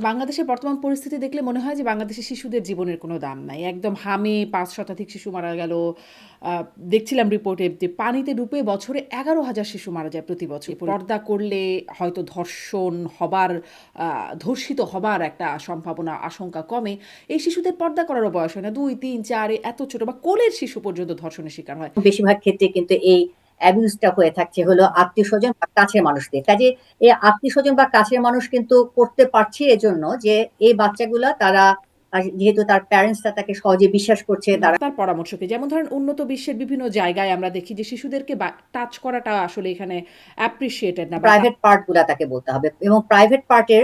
বাংলাদেশের বর্তমান পরিস্থিতি দেখলে মনে হয় যে বাংলাদেশের শিশুদের জীবনের কোনো দাম নাই। একদম হামে ৫ শতাধিক শিশু মারা গেল। আ দেখছিলাম রিপোর্টে যে পানিতে ডুবে বছরে ১১,০০০ শিশু মারা যায় প্রতি বছর। পর্দা করলে হয়তো ধর্ষণ হবার আ ধর্ষিত হবার একটা সম্ভাবনা আশঙ্কা কমে। এই শিশুদের পর্দা করারও বয়স হয় না। ২, ৩, ৪ এত ছোট বা কোলের শিশু পর্যন্ত ধর্ষণের শিকার হয়। বেশিরভাগ ক্ষেত্রে কিন্তু এই অ্যাবিউজটা হয়ে থাকছে হলো আত্মীয়-স্বজন বা কাছের মানুষদের। কাজে এই আত্মীয়-স্বজন বা কাছের মানুষ কিন্তু করতে পারছে এজন্য যে এই বাচ্চাগুলা তারা যেহেতু তার প্যারেন্টসরা তাকে সহজে বিশ্বাস করছে তারা আপনার পরামর্শ কি? যেমন ধরেন উন্নত বিশ্বের বিভিন্ন জায়গায় আমরা দেখি যে শিশুদেরকে টাচ করাটা আসলে এখানে অ্যাপ্রিশিয়েটেড না বা প্রাইভেট পার্ট গুলা তাকে বলতে হবে এবং প্রাইভেট পার্টের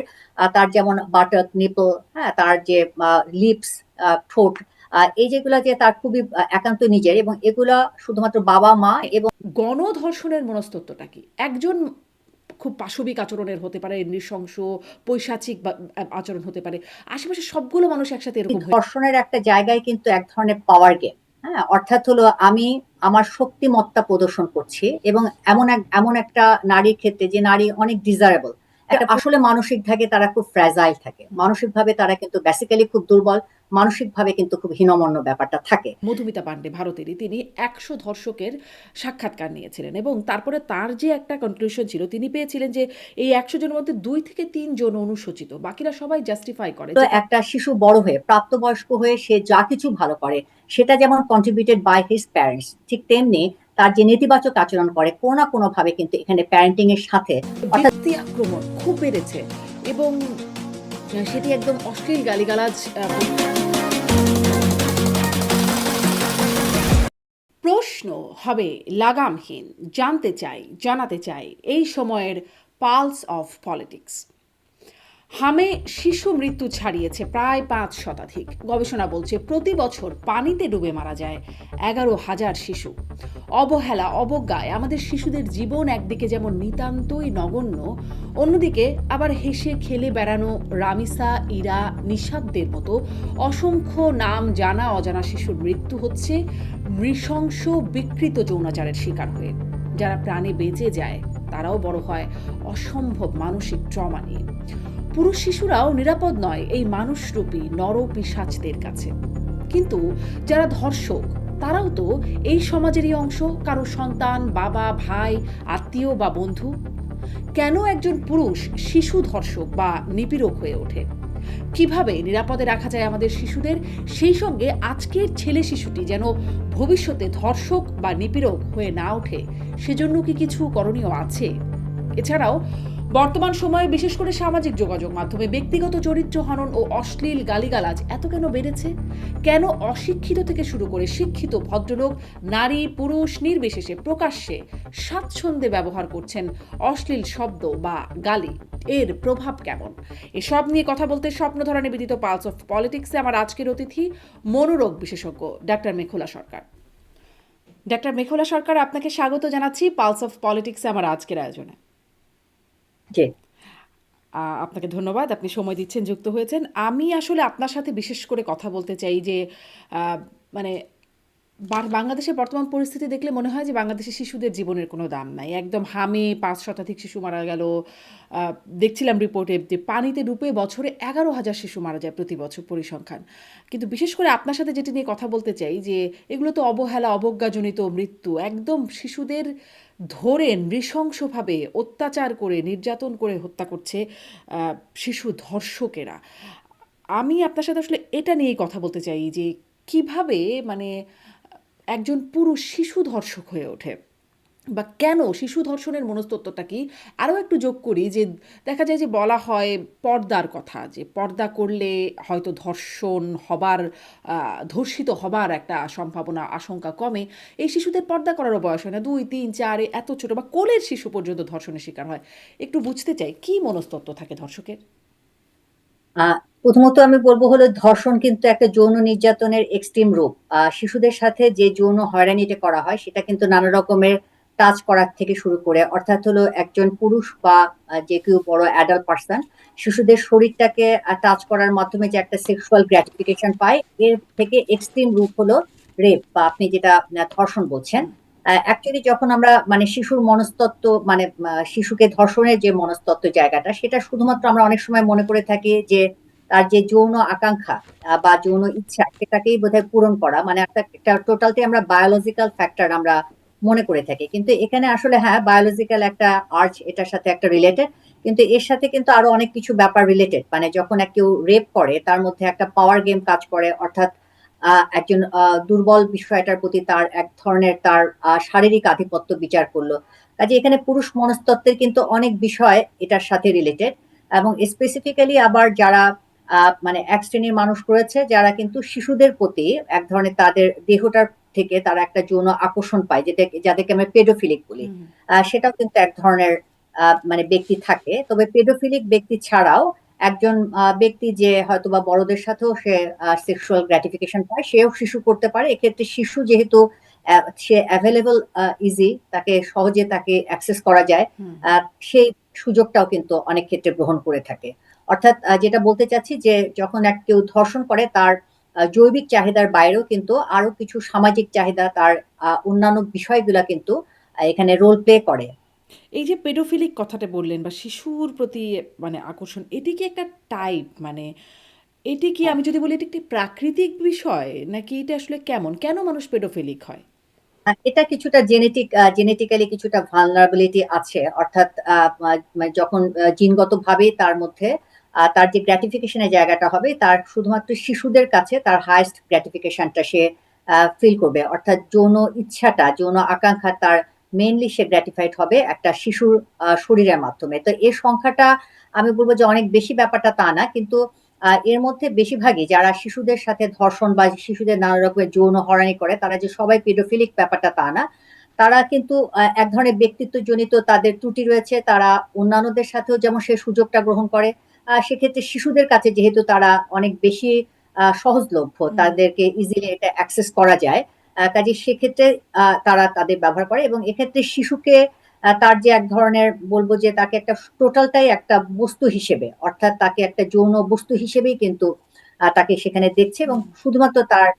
তার যেমন বাটক নিপল, হ্যাঁ, তার যে লিপস, ঠোঁট, এই যেগুলা যে তার খুবই একান্ত নিজের এবং এগুলা শুধুমাত্র বাবা মা এবং গণধর্ষণের মনস্তত্ত্বটা কি? একজন খুব পাশবিক আচরণের হতে পারে, নৃশংস, পৈশাচিক বা আচরণ হতে পারে। আশেপাশে সবগুলো মানুষ একসাথে এরকম হয়ে ধর্ষণের একটা জায়গায় কিন্তু এক ধরনের পাওয়ার গেম। হ্যাঁ, অর্থাৎ হলো আমি আমার শক্তিমত্তা প্রদর্শন করছি এবং এমন একটা নারীর ক্ষেত্রে যে নারী অনেক ডিজারেবল, একটা আসলে মানসিকভাবে তারা খুব ফ্র্যাজাইল থাকে, মানসিকভাবে তারা কিন্তু বেসিক্যালি খুব দুর্বল, মানসিকভাবে কিন্তু খুব হীনমন্য ব্যাপারটা থাকে। মধুমিতা পান্ডে ভারতেরই তিনি ১০০ ধর্ষকের সাক্ষাৎকার নিয়েছিলেন এবং তারপরে তার যে একটা কনক্লুশন ছিল তিনি পেয়েছিলেন যে এই ১০০ জনের মধ্যে ২ থেকে ৩ জন অনুশোচিত। বাকিরা সবাই জাস্টিফাই করে তো যে একটা শিশু বড় হয়ে প্রাপ্তবয়স্ক হয়ে সে যা কিছু ভালো করে সেটা যেমন কন্ট্রিবিউটেড বাই হিজ প্যারেন্টস, ঠিক তেমনি তার যে নেতিবাচক আচরণ করে কোনো না কোনো ভাবে কিন্তু এখানে প্যারেন্টিং এর সাথে, অর্থাৎ ব্যক্তি আক্রমণ খুব বেড়েছে এবং সেটি একদম অশ্লীল গালিগালাজ প্রশ্ন হবে লাগামহীন। জানতে চাই, জানাতে চাই এই সময়ের পালস অফ পলিটিক্স। হামে শিশু মৃত্যু ছাড়িয়েছে প্রায় ৫ শতাধিক। গবেষণা বলছে প্রতি বছর পানিতে ডুবে মারা যায় ১১,০০০ শিশু। অবহেলা, অবজ্ঞায় আমাদের শিশুদের জীবন একদিকে যেমন নিতান্তই নগণ্য, অন্যদিকে আবার হেসে খেলে বেড়ানো রামিসা, ইরা, নিশাদদের মতো অসংখ্য নাম জানা অজানা শিশুর মৃত্যু হচ্ছে নৃশংস বিকৃত যৌনাচারের শিকার হয়ে। যারা প্রাণে বেঁচে যায় তারাও বড় হয় অসম্ভব মানসিক ট্রমা নিয়ে। পুরুষ শিশুরাও নিরাপদ নয় এই মানুষরূপী নরপিশাচদের কাছে। কিন্তু যারা ধর্ষক তারাও তো এই সমাজেরই অংশ, কারো সন্তান, বাবা, ভাই, আত্মীয় বা বন্ধু। কেন একজন পুরুষ শিশু ধর্ষক বা নিপীড়ক হয়ে ওঠে? কিভাবে নিরাপদে রাখা যায় আমাদের শিশুদের, সেই সঙ্গে আজকের ছেলে শিশুটি যেন ভবিষ্যতে ধর্ষক বা নিপীড়ক হয়ে না ওঠে, সেজন্য কি কিছু করণীয় আছে? এছাড়াও বর্তমান সময়ে বিশেষ করে সামাজিক যোগাযোগ মাধ্যমে ব্যক্তিগত চরিত্র হনন ও অশ্লীল গালিগালাজ এত কেন বেড়েছে? কেন অশিক্ষিত থেকে শুরু করে শিক্ষিত ভদ্রলোক নারী পুরুষ নির্বিশেষে প্রকাশ্যে স্বাচ্ছন্দ্যে ব্যবহার করছেন অশ্লীল শব্দ বা গালি? এর প্রভাব কেমন? এসব নিয়ে কথা বলতে স্বপ্নধরা নিবেদিত পালস অফ পলিটিক্সে আমার আজকের অতিথি মনোরোগ বিশেষজ্ঞ ডাক্তার মেখুলা সরকার। ডাক্তার মেখুলা সরকার, আপনাকে স্বাগত জানাচ্ছি পালস অফ পলিটিক্সে আমার আজকের আয়োজনে। যে আপনাকে ধন্যবাদ, আপনি সময় দিচ্ছেন, যুক্ত হয়েছেন। আমি আসলে আপনার সাথে বিশেষ করে কথা বলতে চাই যে মানে বাংলাদেশের বর্তমান পরিস্থিতি দেখলে মনে হয় যে বাংলাদেশের শিশুদের জীবনের কোনো দাম নাই। একদম হামে ৫ শতাধিক শিশু মারা গেল। দেখছিলাম রিপোর্টে যে পানিতে ডুবে বছরে ১১,০০০ শিশু মারা যায় প্রতি বছর পরিসংখ্যান। কিন্তু বিশেষ করে আপনার সাথে যেটি নিয়ে কথা বলতে চাই যে এগুলো তো অবহেলা, অবজ্ঞাজনিত মৃত্যু। একদম শিশুদের ধরে নৃশংসভাবে অত্যাচার করে, নির্যাতন করে হত্যা করছে শিশু ধর্ষকেরা। আমি আপনার সাথে আসলে এটা নিয়েই কথা বলতে চাই যে কিভাবে মানে একজন পুরুষ শিশু ধর্ষক হয়ে ওঠে বা কেন শিশু ধর্ষণের মনস্তত্ত্বটা কি? আরও একটু যোগ করি যে দেখা যায় যে বলা হয় পর্দার কথা, যে পর্দা করলে হয়তো ধর্ষণ হবার ধর্ষিত হবার একটা সম্ভাবনা আশঙ্কা কমে। এই শিশুদের পর্দা করারও বয়স হয় না। ২, ৩, ৪ এত ছোট বা কোলের শিশু পর্যন্ত ধর্ষণের শিকার হয়। একটু বুঝতে চাই কি মনস্তত্ত্ব থাকে ধর্ষকের? প্রথমত আমি বলবো হলো ধর্ষণ কিন্তু একটা যৌন নির্যাতনের এক্সট্রিম রূপ। শিশুদের সাথে যে যৌন হয়রানিটা করা হয় সেটা কিন্তু নানা রকমের টাচ করার থেকে শুরু করে, অর্থাৎ হলো একজন পুরুষ বা যে কেউ বড় অ্যাডাল্ট পার্সন শিশুদের শরীরটাকে টাচ করার মাধ্যমে যে একটা সেক্সুয়াল গ্র্যাটিফিকেশন পায়, এর থেকে এক্সট্রিম রূপ হলো রেপ বা আপনি যেটা ধর্ষণ বলছেন। অ্যাকচুয়ালি যখন আমরা মানে শিশুর মনস্তত্ত্ব মানে শিশুকে ধর্ষণের যে মনস্তত্ত্ব জায়গাটা, সেটা শুধুমাত্র আমরা অনেক সময় মনে করে থাকি যে তার যে যৌন আকাঙ্ক্ষা বা যৌন ইচ্ছা সেটাকেই বোধহয় পূরণ করা, মানে একটা টোটালটি আমরা বায়োলজিক্যাল ফ্যাক্টর আমরা মনে করে থাকি। কিন্তু এখানে আসলে হ্যাঁ, বায়োলজিক্যাল একটা আর্চ এটার সাথে একটা রিলেটেড, কিন্তু এর সাথে কিন্তু আরো অনেক কিছু ব্যাপার রিলেটেড। মানে যখন কেউ রেপ করে তার মধ্যে একটা পাওয়ার গেম কাজ করে, অর্থাৎ একজন দুর্বল বিষয়টার প্রতি তার এক ধরনের তার শারীরিক আধিপত্য বিচার করলো। কাজে এখানে পুরুষ মনস্তত্ত্বের কিন্তু অনেক বিষয় এটার সাথে রিলেটেড, এবং স্পেসিফিক্যালি আবার যারা মানে এক শ্রেণীর মানুষ রয়েছে যারা কিন্তু শিশুদের প্রতি এক ধরনের তাদের দেহটার থেকে তারা একটা যৌন আকর্ষণ পায়, যেটা যাদেরকে আমরা পেডোফিলিক বলি। হুম। সেটাও কিন্তু এক ধরনের মানে ব্যক্তি থাকে। তবে পেডোফিলিক ব্যক্তি ছাড়াও একজন ব্যক্তি যে হয়তোবা বড়দের সাথেও সে সেক্সুয়াল গ্র্যাটিফিকেশন পায়, সেও শিশু করতে পারে। এক্ষেত্রে শিশু যেহেতু সে অ্যাভেলেবল, ইজি, তাকে সহজে তাকে অ্যাক্সেস করা যায়, হুম। সেই সুযোগটাও কিন্তু অনেক ক্ষেত্রে গ্রহণ করে থাকে। অর্থাৎ যেটা বলতে চাচ্ছি যে যখন কেউ ধর্ষণ করে তার জৈবিক চাহিদার বাইরেও কিন্তু আরো কিছু সামাজিক চাহিদা, তার অন্যান্য বিষয়গুলা কিন্তু এখানে রোল প্লে করে। এই যে পেডোফিলিক কথাটা বললেন বা শিশুর প্রতি মানে আকর্ষণ, এটি কি একটা টাইপ, মানে এটি কি, আমি যদি বলি এটি একটি প্রাকৃতিক বিষয় নাকি এটা আসলে কেমন, কেন মানুষ পেডোফিলিক হয়? এটা কিছুটা জেনেটিক্যালি কিছুটা ভালনারেবিলিটি আছে, অর্থাৎ মানে যখন জিনগত ভাবে তার মধ্যে তার যে গ্র্যাটিফিকেশনের জায়গাটা হবে, তার শুধুমাত্র শিশুদের কাছে তার হাইয়েস্ট গ্র্যাটিফিকেশনটা সে ফিল করবে, অর্থাৎ যৌন ইচ্ছাটা যৌন আকাঙ্ক্ষা তার মেইনলি সে গ্র্যাটিফাইড হবে একটা শিশুর শরীরের মাধ্যমে। তো এর সংখ্যাটা আমি বলবো যে অনেক বেশি ব্যাপারটা তা না, কিন্তু এর মধ্যে বেশিরভাগই যারা শিশুদের সাথে ধর্ষণ বা শিশুদের নানা রকমের যৌন হয়রানি করে, তারা যে সবাই পেডোফিলিক ব্যাপারটা তা না। তারা কিন্তু এক ধরনের ব্যক্তিত্বজনিত তাদের ত্রুটি রয়েছে, তারা অন্যান্যদের সাথেও যেমন সে সুযোগটা গ্রহণ করে, সেক্ষেত্রে শিশুদের কাছে যেহেতু তারা অনেক বেশি সহজলভ্য, হুম। তাদেরকে ইজিলি এটা অ্যাক্সেস করা যায়, কাজে সেক্ষেত্রে তারা তাদের ব্যবহার করে। এবং এক্ষেত্রে শিশুকে তার যে এক ধরনের বলবো যে তাকে একটা টোটালটাই একটা বস্তু হিসেবে, অর্থাৎ তাকে একটা যৌন বস্তু হিসেবেই কিন্তু তাকে সেখানে দেখছে, এবং হুম। শুধুমাত্র তার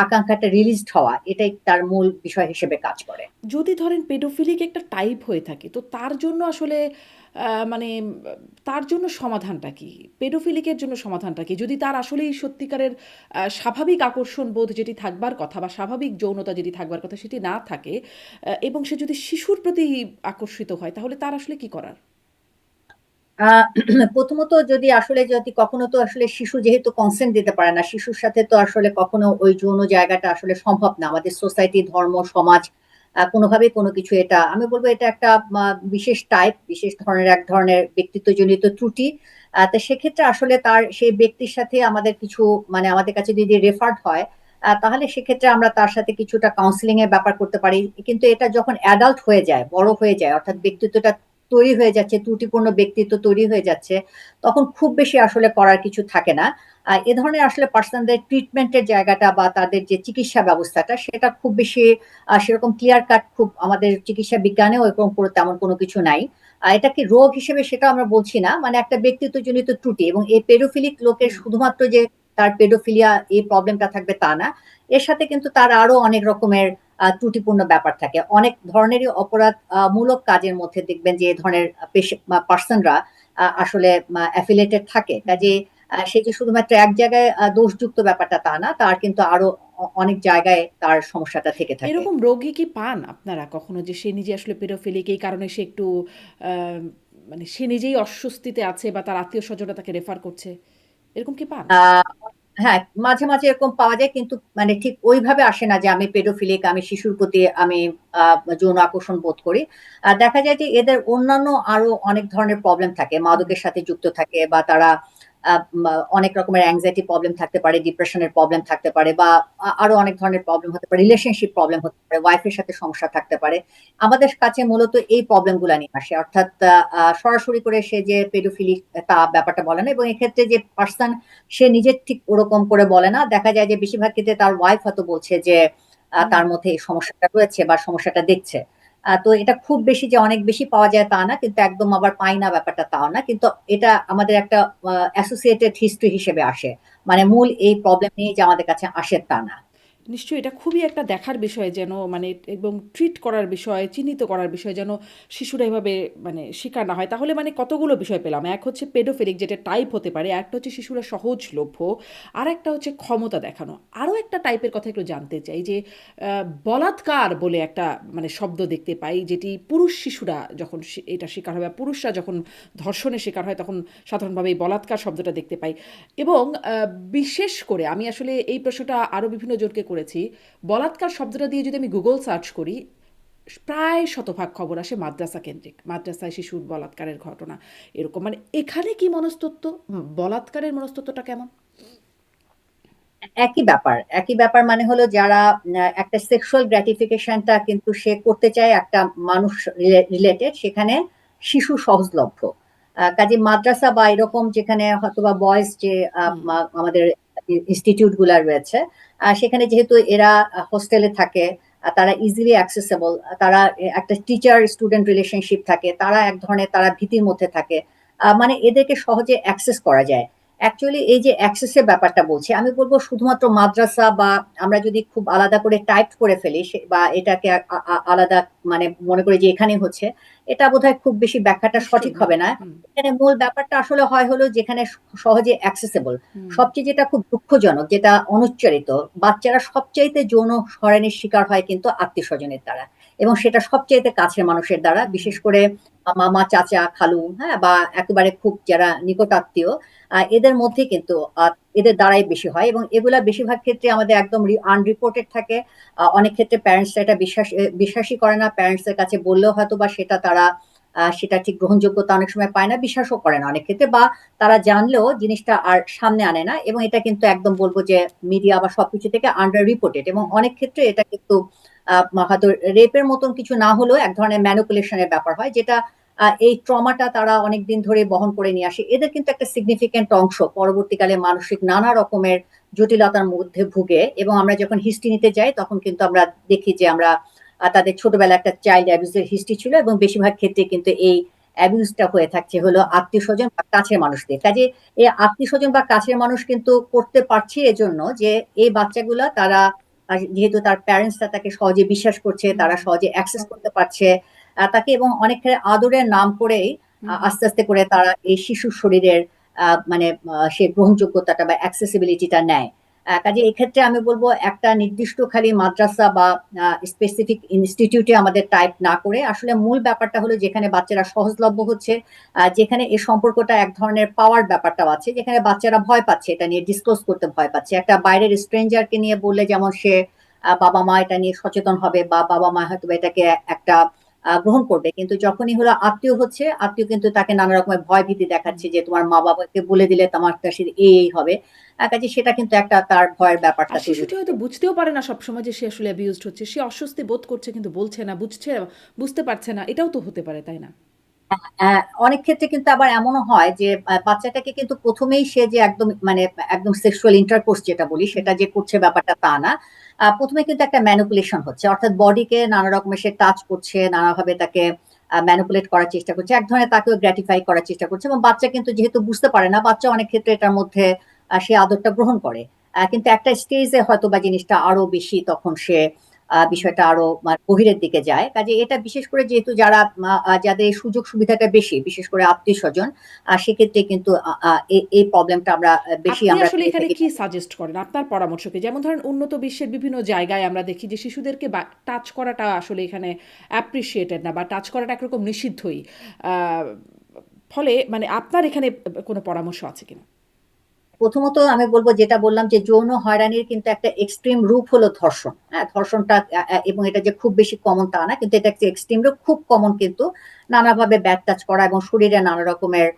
আকাঙ্ক্ষাটা রিলিজড হওয়া এটাই তার মূল বিষয় হিসেবে কাজ করে। যদি ধরেন পেডোফিলিক একটা টাইপ হয়ে থাকে, তো তার জন্য আসলে মানে তার জন্য সমাধানটা কি? পেডোফিলিকের জন্য সমাধানটা কি? যদি তার আসলেই সত্যিকারের স্বাভাবিক আকর্ষণ বোধ যেটি থাকবার কথা বা স্বাভাবিক যৌনতা যেটি থাকবার কথা সেটি না থাকে, এবং সে যদি শিশুর প্রতি আকর্ষিত হয়, তাহলে তার আসলে কি করার? আহ প্রথমত যদি কখনো, তো আসলে শিশু যেহেতু কনসেন্ট দিতে পারে না, শিশুর সাথে তো আসলে কখনো ওই যৌন জায়গাটা আসলে সম্ভব না। আমাদের সোসাইটি, ধর্ম, সমাজ কোনোভাবেই কোনো কিছু, এটা আমি বলবো এটা একটা বিশেষ টাইপ, বিশেষ ধরনের এক ধরনের ব্যক্তিত্বজনিত ত্রুটি। তো সেক্ষেত্রে আসলে তার সেই ব্যক্তির সাথে আমাদের কিছু মানে আমাদের কাছে যদি রেফার্ড হয়, তাহলে সেক্ষেত্রে আমরা তার সাথে কিছুটা কাউন্সিলিং এর ব্যাপার করতে পারি। কিন্তু এটা যখন অ্যাডাল্ট হয়ে যায়, বড় হয়ে যায়, অর্থাৎ ব্যক্তিত্বটা তৈরি হয়ে যাচ্ছে, ত্রুটিপূর্ণ ব্যক্তিত্ব তৈরি হয়ে যাচ্ছে, তখন খুব বেশি আসলে করার কিছু থাকে না। এ ধরনের আসলে পার্সনদের ট্রিটমেন্টের জায়গাটা বা তাদের যে চিকিৎসা ব্যবস্থাটা সেটা খুব বেশি সেরকম ক্লিয়ার কাট, খুব আমাদের চিকিৎসা বিজ্ঞানেও এরকম তেমন কোনো কিছু নাই। এটাকে রোগ হিসেবে সেটা আমরা বলছি না, মানে একটা ব্যক্তিত্বজনিত ত্রুটি। এবং এই পেডোফিলিক লোকের হুম। শুধুমাত্র যে তার পেডোফিলিয়া এই প্রবলেমটা থাকবে তা না, এর সাথে কিন্তু তার আরো অনেক রকমের ত্রুটিপূর্ণ ব্যাপার থাকে। অনেক ধরনেরই অপরাধ মূলক কাজের মধ্যে দেখবেন যে এ ধরনের পার্সনরা আসলে অ্যাফিলিয়েটেড থাকে। হুম। কাজে সে যে শুধুমাত্র এক জায়গায় দোষযুক্ত ব্যাপারটা তা না, তার কিন্তু আরো অনেক জায়গায় তার সমস্যাটা থেকে থাকে। এরকম রোগী কি পান আপনারা কখনো, যে সে নিজে আসলে পেডোফিলিক, এই কারণে সে একটু আহ, মানে সে নিজেই অস্বস্তিতে আছে বা তার আত্মীয় স্বজনরা তাকে রেফার করছে, এরকম কি পান? আহ হ্যাঁ, মাঝে মাঝে এরকম পাওয়া যায়, কিন্তু মানে ঠিক ওইভাবে আসে না যে আমি পেডোফিলিক, আমি শিশুর প্রতি আমি যৌন আকর্ষণ বোধ করি। দেখা যায় যে এদের অন্যান্য আরো অনেক ধরনের প্রবলেম থাকে, হুম। মাদকের সাথে যুক্ত থাকে, বা তারা অনেক রকমের অ্যাংজাইটি প্রবলেম থাকতে পারে, ডিপ্রেশনের প্রবলেম থাকতে পারে, বা আরো অনেক ধরনের প্রবলেম হতে পারে, রিলেশনশিপ প্রবলেম হতে পারে, ওয়াইফের সাথে সমস্যা থাকতে পারে। আমাদের কাছে মূলত এই প্রবলেম গুলা নিয়ে আসে, অর্থাৎ সরাসরি করে সে যে পেডোফিলিক তা ব্যাপারটা বলে না। এবং এক্ষেত্রে যে পার্সন সে নিজে ঠিক ওরকম করে বলে না, দেখা যায় যে বেশিরভাগ ক্ষেত্রে তার ওয়াইফ হয়তো বলছে যে হুম। তার মধ্যে এই সমস্যাটা রয়েছে বা সমস্যাটা দেখছে। তো এটা খুব বেশি যে অনেক বেশি পাওয়া যায় তা না, কিন্তু একদম আবার পাই না ব্যাপারটা তাও না, কিন্তু এটা আমাদের একটা অ্যাসোসিয়েটেড হিস্ট্রি হিসেবে আসে, মানে হুম। মূল এই প্রবলেম নিয়ে যে আমাদের কাছে আসে তা না। নিশ্চয়ই এটা খুবই একটা দেখার বিষয় যেন মানে এবং ট্রিট করার বিষয়, চিহ্নিত করার বিষয় যেন শিশুরা এভাবে মানে শিকার না হয়। তাহলে মানে কতগুলো বিষয় পেলাম। এক হচ্ছে পেডোফিলিক যেটা টাইপ হতে পারে, একটা হচ্ছে শিশুরা সহজলভ্য, আর একটা হচ্ছে ক্ষমতা দেখানো। আরও একটা টাইপের কথা একটু জানতে চাই যে বলাৎকার বলে একটা মানে শব্দ দেখতে পাই যেটি পুরুষ শিশুরা যখন এটা শিকার হয় বা পুরুষরা যখন ধর্ষণের শিকার হয় তখন সাধারণভাবে এই বলাৎকার শব্দটা দেখতে পাই। এবং বিশেষ করে আমি আসলে এই প্রশ্নটা আরও বিভিন্ন জনকে করেছি। বলাৎকার শব্দটা দিয়ে যদি আমি গুগল সার্চ করি, প্রায় শতভাগ খবর আসে মাদ্রাসা কেন্দ্রিক, মাদ্রাসায় শিশুর বলাৎকারের ঘটনা এরকম। মানে এখানে কি মনস্তত্ত্ব, বলাৎকারের মনস্তত্ত্বটা কেমন? একই ব্যাপার মানে হলো যারা একটা সেক্সুয়াল গ্র্যাটিফিকেশনটা কিন্তু সে করতে চায় একটা মানুষ রিলেটেড, সেখানে শিশু সহজলভ্য। কাজে মাদ্রাসা বা এরকম যেখানে হয়তোবা বয়েজ যে আমাদের ইনস্টিটিউট গুলা রয়েছে, সেখানে যেহেতু এরা হোস্টেলে থাকে, তারা ইজিলি অ্যাক্সেসেবল, তারা একটা টিচার স্টুডেন্ট রিলেশনশিপ থাকে, তারা এক ধরনের তারা ভীতির মধ্যে থাকে, মানে এদেরকে সহজে অ্যাক্সেস করা যায়। অ্যাকচুয়ালি এই যে অ্যাক্সেসের ব্যাপারটা বলছি, আমি বলবো শুধুমাত্র মাদ্রাসা বা আমরা যদি খুব আলাদা করে টাইপ করে ফেলি বা এটাকে আলাদা মানে মনে করি যে এখানে হচ্ছে, এটা বোধহয় খুব বেশি ব্যাখ্যাটা নিশ্চয়ই, সঠিক হুম, হবে না। হুম, এখানে মূল ব্যাপারটা আসলে হয় হলো যেখানে সহজে অ্যাক্সেসেবল। হুম, সবচেয়ে যেটা খুব দুঃখজনক, যেটা অনুচ্চারিত, বাচ্চারা সবচাইতে যৌন হয়রানির শিকার হয় কিন্তু আত্মীয় স্বজনের দ্বারা, এবং সেটা সবচাইতে কাছের মানুষের দ্বারা, হুম, বিশেষ করে মামা, চাচা, খালু, হ্যাঁ, বা একেবারে খুব যারা নিকটাত্মীয়, এদের মধ্যে কিন্তু এদের দ্বারাই বেশি হয়, এবং এগুলা বেশিরভাগ ক্ষেত্রে আমাদের একদম আনরিপোর্টেড থাকে। অনেক ক্ষেত্রে প্যারেন্টসরা এটা বিশ্বাসই করে না, প্যারেন্টস এর কাছে বললেও হয়তো বা সেটা তারা সেটা ঠিক গ্রহণযোগ্যতা অনেক সময় পায় না, বিশ্বাসও করে না অনেক ক্ষেত্রে, বা তারা জানলেও জিনিসটা আর সামনে আনে না, এবং এটা কিন্তু একদম বলবো যে মিডিয়া বা সবকিছু থেকে আন্ডার রিপোর্টেড, এবং অনেক ক্ষেত্রে এটা কিন্তু হয়তো রেপের মতন কিছু না হলেও এক ধরনের ম্যানিপুলেশনের ব্যাপার হয়, যেটা এই ট্রমাটা তারা অনেকদিন ধরে বহন করে নিয়ে আসে। এদের কিন্তু একটা সিগনিফিকেন্ট অংশ পরবর্তীকালে মানসিক নানা রকমের জটিলতার মধ্যে ভুগে, এবং আমরা যখন হিস্ট্রি নিতে যাই তখন কিন্তু আমরা দেখি যে আমরা তাদের ছোটবেলায় একটা চাইল্ড অ্যাবিউজের হিস্ট্রি ছিল, এবং বেশিরভাগ ক্ষেত্রে কিন্তু এই অ্যাবিউজটা হয়ে থাকছে হলো আত্মীয় স্বজন বা কাছের মানুষদের কাজে। এই আত্মীয় স্বজন বা কাছের মানুষ কিন্তু করতে পারছে এজন্য যে এই বাচ্চাগুলা তারা যেহেতু তার প্যারেন্টসরা তাকে সহজে বিশ্বাস করছে, তারা সহজে অ্যাক্সেস করতে পারছে তাকে, এবং অনেক ক্ষেত্রে আদরের নাম করেই আস্তে আস্তে করে তারা এই শিশুর শরীরের মানে সে গ্রহণযোগ্যতাটা বা অ্যাক্সেসিবিলিটিটা নেয়। কাজে এক্ষেত্রে আমি বলবো একটা নির্দিষ্ট খালি মাদ্রাসা বা স্পেসিফিক ইনস্টিটিউটে আমাদের টাইপ না করে, আসলে মূল ব্যাপারটা হলো যেখানে বাচ্চারা সহজলভ্য হচ্ছে, যেখানে এই সম্পর্কটা এক ধরনের পাওয়ার ব্যাপারটাও আছে, যেখানে বাচ্চারা ভয় পাচ্ছে, এটা নিয়ে ডিসক্লোজ করতে ভয় পাচ্ছে। একটা বাইরের স্ট্রেঞ্জারকে নিয়ে বললে যেমন সে বাবা মা এটা নিয়ে সচেতন হবে, বা বাবা মা হয়তো এটাকে একটা গ্রহণ করবে, কিন্তু যখনই হলো আত্মীয় হচ্ছে, আত্মীয় কিন্তু তাকে নানা রকমের ভয় ভীতি হুম। দেখাচ্ছে যে তোমার মা বাবাকে বলে দিলে তোমার কাছে এই হবে। কাজে সেটা কিন্তু একটা তার ভয়ের ব্যাপারটা আর তৈরি শিশুটি হচ্ছে। হয়তো বুঝতেও পারে না সবসময় যে সে আসলে অ্যাবিউজড হচ্ছে, সে অস্বস্তি বোধ করছে কিন্তু বলছে না, বুঝতে পারছে না, এটাও তো হতে পারে, তাই না? অনেক ক্ষেত্রে কিন্তু আবার এমনও হয় যে বাচ্চাটাকে কিন্তু প্রথমেই সে যে একদম মানে একদম সেক্সুয়াল ইন্টারকোর্স যেটা বলি হুম, সেটা যে করছে ব্যাপারটা তা না। প্রথমে কিন্তু একটা ম্যানিপুলেশন হচ্ছে, অর্থাৎ বডিকে নানা রকমের সে টাচ করছে, নানাভাবে তাকে ম্যানিপুলেট করার চেষ্টা করছে, এক ধরনের তাকেও গ্র্যাটিফাই করার চেষ্টা করছে, এবং বাচ্চা কিন্তু যেহেতু বুঝতে পারে না, বাচ্চা অনেক ক্ষেত্রে এটার মধ্যে সে আদরটা গ্রহণ করে। কিন্তু একটা স্টেজে হয়তো বা জিনিসটা আরো বেশি তখন সে হুম। বিষয়টা আরো গভীরের দিকে যায়। কাজে এটা বিশেষ করে যেহেতু যারা যাদের এই সুযোগ সুবিধাটা বেশি, বিশেষ করে আত্মীয় স্বজন, সেক্ষেত্রে কিন্তু এই প্রবলেমটা আমরা বেশি আপনি আমরা আসলে পেয়ে এখানে থাকি। কি সাজেস্ট করেন? আপনার পরামর্শ কি? যেমন ধরেন উন্নত বিশ্বের বিভিন্ন জায়গায় আমরা দেখি যে শিশুদেরকে টাচ করাটা আসলে এখানে অ্যাপ্রিশিয়েটেড না বা টাচ করাটা একরকম নিষিদ্ধই। আ ফলে মানে আপনার এখানে কোনো পরামর্শ আছে কিনা? প্রথমত আমি বলবো যেটা বললাম যে যৌন হয়রানির কিন্তু একটা এক্সট্রিম রূপ হলো ধর্ষণ। হ্যাঁ, ধর্ষণটা এবং এটা যে খুব বেশি কমন তা না, কিন্তু এটা একটা এক্সট্রিম রূপ, খুব কমন কিন্তু নানাভাবে ব্যাক টাচ করা এবং শরীরে নানা রকমের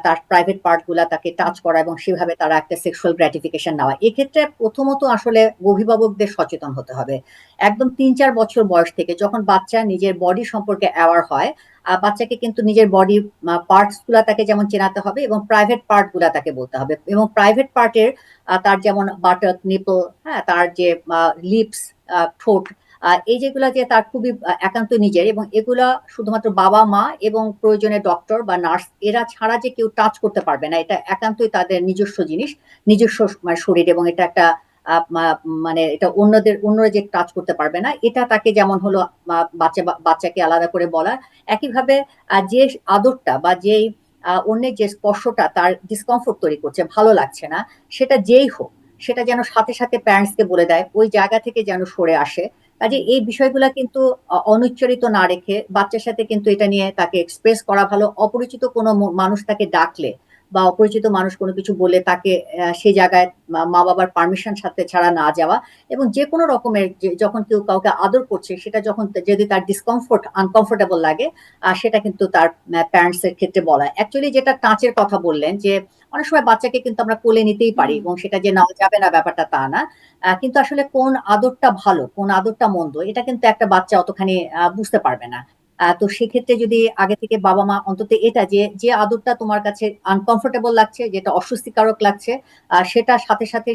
তার প্রাইভেট পার্ট গুলা তাকে টাচ করা, এবং সেভাবে তারা একটা সেক্সুয়াল গ্র্যাটিফিকেশন নেওয়া। এক্ষেত্রে প্রথমত আসলে অভিভাবকদের সচেতন হতে হবে। একদম 3-4 বছর বয়স থেকে যখন বাচ্চা নিজের বডি সম্পর্কে অ্যাওয়ার হয়, বাচ্চাকে কিন্তু নিজের বডি পার্টস গুলা তাকে যেমন চেনাতে হবে, এবং প্রাইভেট পার্ট গুলা তাকে বলতে হবে, এবং প্রাইভেট পার্টের তার যেমন বাটক, নিপল, হ্যাঁ, তার যে লিপস, ঠোঁট, এই যেগুলা যে তার খুবই একান্ত নিজের, এবং এগুলা শুধুমাত্র বাবা মা এবং প্রয়োজনে ডক্টর বা নার্স এরা ছাড়া যে কেউ টাচ করতে পারবে না, এটা একান্তই তাদের নিজস্ব জিনিস, নিজস্ব মানে শরীর, এবং এটা একটা মানে এটা অন্যরা যে টাচ করতে পারবে না, এটা তাকে যেমন হলো বাচ্চাকে আলাদা করে বলা। একইভাবে যে আদরটা বা যেই অন্যের যে স্পর্শটা তার ডিসকমফোর্ট তৈরি করছে, ভালো লাগছে না, সেটা যেই হোক, সেটা যেন সাথে সাথে প্যারেন্টসকে বলে দেয়, ওই জায়গা থেকে যেন সরে আসে। কাজে এই বিষয়গুলা কিন্তু অনুচ্চারিত না রেখে বাচ্চার সাথে কিন্তু এটা নিয়ে তাকে এক্সপ্রেস করা ভালো। অপরিচিত কোনো মানুষ তাকে ডাকলে বা অপরিচিত মানুষ কোনো কিছু বলে তাকে সেই জায়গায় মা বাবার পারমিশন সাথে ছাড়া না যাওয়া, এবং যে কোনো রকমের যখন কেউ কাউকে আদর করছে সেটা যখন যদি তার ডিসকমফোর্ট আনকমফোর্টেবল লাগে, সেটা কিন্তু তার প্যারেন্টস এর ক্ষেত্রে বলা। অ্যাকচুয়ালি যেটা টাচের কথা বললেন, যে অনেক সময় বাচ্চাকে কিন্তু আমরা কোলে নিতেই পারি এবং সেটা যে নেওয়া যাবে না ব্যাপারটা তা না, কিন্তু আসলে কোন আদরটা ভালো কোন আদরটা মন্দ এটা কিন্তু একটা বাচ্চা অতখানি বুঝতে পারবে না। তো সেক্ষেত্রে যদি আগে থেকে বাবা মা অন্তত এটা যে যে আদরটা তোমার কাছে আনকমফোর্টেবল লাগছে, যেটা অস্বস্তিকারক লাগছে, সেটা সাথে সাথে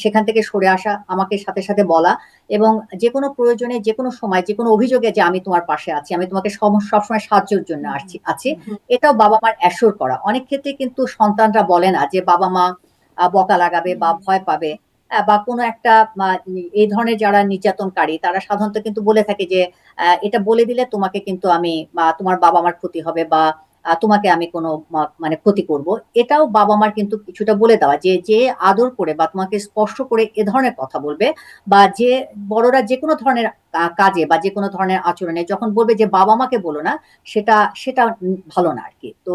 সেখান থেকে সরে আসা, আমাকে সাথে সাথে বলা, এবং যে কোনো প্রয়োজনে যে কোনো সময় যে কোনো অভিযোগে যে আমি তোমার পাশে আছি, আমি তোমাকে সবসময় সাহায্যের জন্য আছি, এটাও বাবা মার অ্যাসিওর করা। অনেক ক্ষেত্রে কিন্তু সন্তানরা বলে না যে বাবা মা বকা লাগাবে বা ভয় পাবে, বা কোনো একটা এই ধরনের যারা নির্যাতনকারী তারা সাধারণত কিন্তু বলে থাকে যে এটা বলে দিলে তোমাকে কিন্তু আমি তোমার বাবা মার ক্ষতি হবে, বা তোমাকে আমি কোনো মানে ক্ষতি করব। এটাও বাবা মার কিন্তু কিছুটা বলে দেওয়া, যে যে আদর করে বা তোমাকে স্পর্শ করে এ ধরনের কথা বলবে, বা যে বড়রা যে কোনো ধরনের কাজে বা যে কোনো ধরনের আচরণে যখন বলবে যে বাবা মাকে বলো না, সেটা সেটা ভালো না আর কি। তো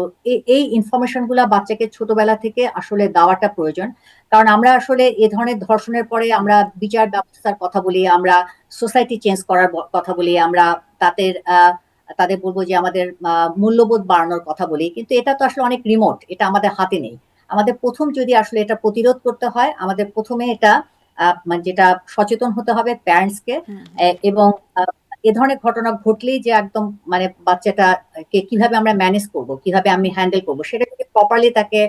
এই ইনফরমেশন গুলা বাচ্চাকে ছোটবেলা থেকে আসলে দেওয়াটা প্রয়োজন। কারণ আমরা আসলে এ ধরনের ধর্ষণের পরে আমরা বিচার ব্যবস্থার কথা বলি, আমরা সোসাইটি চেঞ্জ করার কথা বলি, আমরা তাদের তাদের বলবো যে আমাদের মূল্যবোধ বাড়ানোর কথা বলি, কিন্তু এটা তো আসলে অনেক রিমোট, এটা আমাদের হাতে নেই। আমাদের প্রথম যদি আসলে এটা প্রতিরোধ করতে হয়, আমাদের প্রথমে এটা মানে যেটা সচেতন হতে হবে প্যারেন্টসকে, এবং এ ধরনের ঘটনা ঘটলেই যে একদম মানে বাচ্চাটাকে কিভাবে আমরা ম্যানেজ করব, কিভাবে আমি হ্যান্ডেল করব, সেটা যদি প্রপারলি তাকে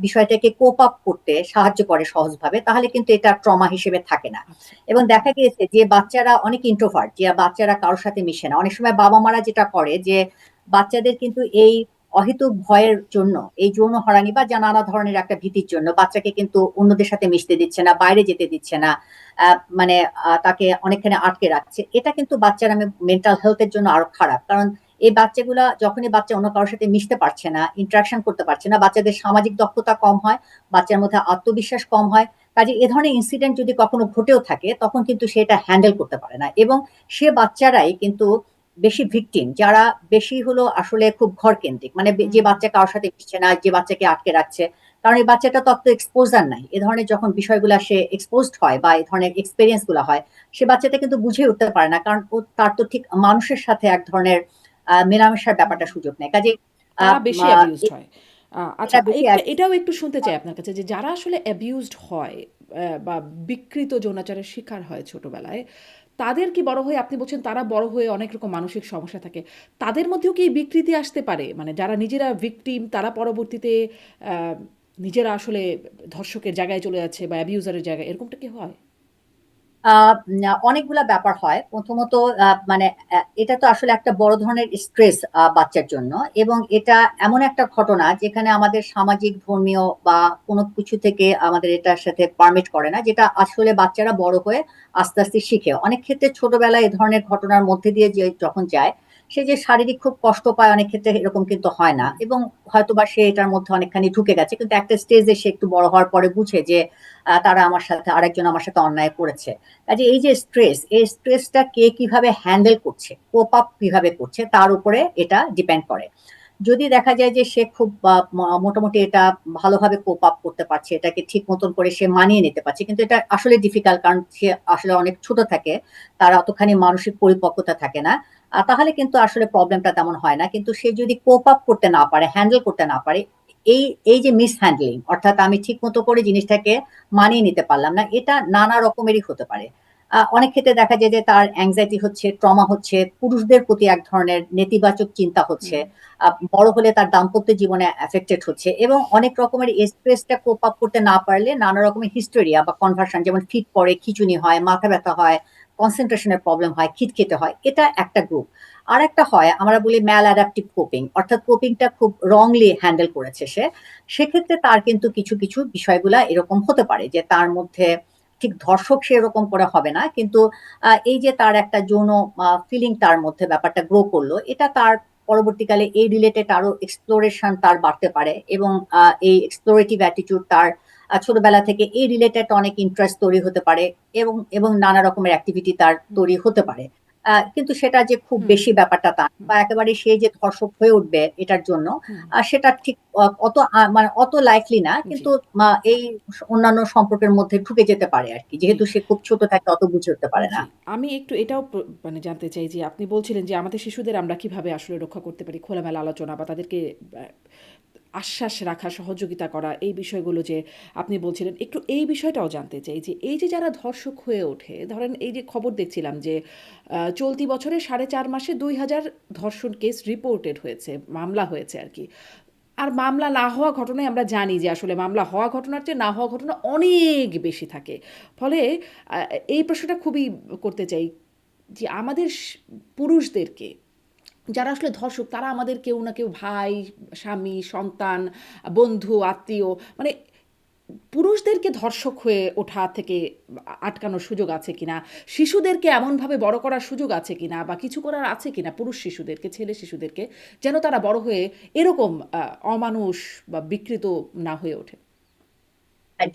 বিষয়টাকে কোপ আপ করতে সাহায্য করে সহজভাবে, তাহলে কিন্তু এটা ট্রমা হিসেবে থাকে না। আচ্ছা। এবং দেখা গিয়েছে যে বাচ্চারা অনেক ইন্ট্রোভার্ট, যে বাচ্চারা কারোর সাথে মিশে না, অনেক সময় বাবা মারা যেটা করে যে বাচ্চাদের কিন্তু এই অহেতুক ভয়ের জন্য, এই যৌন হয়রানি বা যা নানা ধরনের একটা ভীতির জন্য বাচ্চাকে কিন্তু অন্যদের সাথে মিশতে দিচ্ছে না, বাইরে যেতে দিচ্ছে না, মানে তাকে অনেকখানি আটকে রাখছে। এটা কিন্তু বাচ্চার মেন্টাল হেলথের জন্য আরো খারাপ। কারণ এই বাচ্চাগুলা যখনই বাচ্চা অন্য কারোর সাথে মিশতে পারছে না, ইন্টারাকশন করতে পারছে না, বাচ্চাদের সামাজিক দক্ষতা কম হয়, বাচ্চার মধ্যে আত্মবিশ্বাস কম হয়। কাজে এ ধরনের ইনসিডেন্ট যদি কখনো ঘটেও থাকে, তখন কিন্তু সেটা হ্যান্ডেল করতে পারে না, এবং সে বাচ্চারাই কিন্তু বেশি ভিকটিম, যারা বেশি হলো আসলে খুব ঘর কেন্দ্রিক, মানে যে বাচ্চা কারোর সাথে মিশছে না, যে বাচ্চাকে আটকে রাখছে। কারণ এই বাচ্চাটা তত এক্সপোজার নাই, এ ধরনের যখন বিষয়গুলা সে এক্সপোজড হয় বা এই ধরনের এক্সপেরিয়েন্স গুলো হয়, সে বাচ্চাটা কিন্তু বুঝে উঠতে পারে না, কারণ তার তো ঠিক মানুষের সাথে এক ধরনের মেলামেশার ব্যাপারটা সুযোগ নেই। কাজে তারা বেশি অ্যাবিউজড হয়। আচ্ছা, এটা বেশি এটাও একটু শুনতে চাই আপনার কাছে যে যারা আসলে অ্যাবিউজড হয় বা বিকৃত যৌনাচারের শিকার হয় ছোটবেলায়, তাদের কি বড় হয়ে আপনি বলছেন তারা বড় হয়ে অনেক রকম মানসিক সমস্যা থাকে, তাদের মধ্যেও কি এই বিকৃতি আসতে পারে? মানে যারা নিজেরা ভিকটিম তারা পরবর্তীতে আহ, নিজেরা আসলে ধর্ষকের জায়গায় চলে যাচ্ছে বা অ্যাবিউজারের জায়গায়, এরকমটা কি হয়? অনেকগুলা ব্যাপার হয়। প্রথমত মানে এটা তো আসলে একটা বড় ধরনের স্ট্রেস বাচ্চার জন্য, এবং এটা এমন একটা ঘটনা যেখানে আমাদের সামাজিক ধর্মীয় বা কোনো কিছু থেকে আমাদের এটার সাথে পারমিট করে না, যেটা আসলে বাচ্চারা বড় হয়ে আস্তে আস্তে শিখে। অনেক ক্ষেত্রে ছোটবেলায় এই ধরনের ঘটনার মধ্যে দিয়ে যে যখন যায়, সে যে শারীরিক খুব কষ্ট পায়, অনেক ক্ষেত্রে এরকম কিন্তু হয় না, এবং হয়তোবা সে এটার মধ্যে অনেকখানি ঢুকে গেছে, কিন্তু একটা স্টেজে সে একটু বড় হওয়ার পরে বুঝে যে তারা আমার সাথে আরেকজন আমার সাথে অন্যায় করেছে। কাজে এই যে স্ট্রেস, এই স্ট্রেসটা কে কিভাবে হ্যান্ডেল করছে, কোপ আপ কিভাবে করছে, তার উপরে এটা ডিপেন্ড করে। যদি দেখা যায় যে সে খুব মোটামুটি এটা ভালোভাবে কোপ আপ করতে পারছে, এটাকে ঠিক মতন করে সে মানিয়ে নিতে পারছে, কিন্তু এটা আসলে ডিফিকাল্ট, কারণ সে আসলে অনেক ছোট থাকে, তার অতখানি মানসিক পরিপক্কতা থাকে না, তাহলে কিন্তু আসলে প্রবলেমটা তেমন হয় না। কিন্তু সে যদি কোপ আপ করতে না পারে, হ্যান্ডেল করতে না পারে, এই এই যে মিস হ্যান্ডলিং, অর্থাৎ আমি ঠিক মতো করে জিনিসটাকে মানিয়ে নিতে পারলাম না, এটা নানা রকমেরই হতে পারে। অনেক ক্ষেত্রে দেখা যায় যে তার অ্যাংজাইটি হচ্ছে, ট্রমা হচ্ছে, পুরুষদের প্রতি এক ধরনের নেতিবাচক চিন্তা হচ্ছে, বড় হলে তার দাম্পত্য জীবনে এফেক্টেড হচ্ছে, এবং অনেক রকমের স্ট্রেসটা কোপ আপ করতে না পারলে নানা রকমের হিস্টেরিয়া বা কনভার্সন, যেমন ফিট পড়ে, খিঁচুনি হয়, মাথা ব্যথা হয়, কনসেন্ট্রেশনের প্রবলেম হয়, খিটখিটে হয়, এটা একটা গ্রুপ। আর একটা হয় আমরা বলি ম্যাল অ্যাডাপটিভ কোপিং, অর্থাৎ কোপিংটা খুব রংলি হ্যান্ডেল করেছে সে। সেক্ষেত্রে তার কিন্তু কিছু কিছু বিষয়গুলা এরকম হতে পারে যে তার মধ্যে ঠিক ধর্ষক সেরকম করে হবে না, কিন্তু এই যে তার একটা যৌন ফিলিং তার মধ্যে ব্যাপারটা গ্রো করলো, এটা তার পরবর্তীকালে এই রিলেটেড আরো এক্সপ্লোরেশন তার বাড়তে পারে, এবং এই এক্সপ্লোরেটিভ অ্যাটিটিউড তার ছোটবেলা থেকে এই রিলেটেড অনেক ইন্টারেস্ট তৈরি হতে পারে, এবং এবং নানা রকমের অ্যাক্টিভিটি তার হুম, তৈরি হতে পারে। কিন্তু সেটা যে খুব হুম, বেশি ব্যাপারটা তা না, হুম, বা একেবারে সে যে ধর্ষক হয়ে উঠবে এটার জন্য হুম, সেটা ঠিক অত মানে অত লাইকলি না, জি, কিন্তু এই অন্যান্য সম্পর্কের মধ্যে ঢুকে যেতে পারে আর কি, জি, যেহেতু সে খুব ছোট থাকে অত বুঝে উঠতে পারে না। জি। আমি একটু এটাও মানে জানতে চাই যে আপনি বলছিলেন যে আমাদের শিশুদের আমরা কিভাবে আসলে রক্ষা করতে পারি, খোলামেলা আলোচনা বা তাদেরকে আশ্বাস রাখা, সহযোগিতা করা, এই বিষয়গুলো যে আপনি বলছিলেন, একটু এই বিষয়টাও জানতে চাই যে এই যে যারা ধর্ষক হয়ে ওঠে, ধরেন এই যে খবর দেখছিলাম যে চলতি বছরে 4.5 মাসে 2000 ধর্ষণ কেস রিপোর্টেড হয়েছে, মামলা হয়েছে আর কি। আর মামলা না হওয়া ঘটনায় আমরা জানি যে আসলে মামলা হওয়া ঘটনার চেয়ে না হওয়া ঘটনা অনেক বেশি থাকে। ফলে এই প্রশ্নটা খুবই করতে চাই যে আমাদের পুরুষদেরকে যারা আসলে ধর্ষক, তারা আমাদের কেউ না কেউ ভাই, স্বামী, সন্তান, বন্ধু, আত্মীয়, মানে পুরুষদেরকে ধর্ষক হয়ে ওঠা থেকে আটকানোর সুযোগ আছে কিনা, শিশুদেরকে এমনভাবে বড় করার সুযোগ আছে কিনা, বা কিছু করার আছে কিনা পুরুষ শিশুদেরকে, ছেলে শিশুদেরকে, যেন তারা বড় হয়ে এরকম অমানুষ বা বিকৃত না হয়ে ওঠে।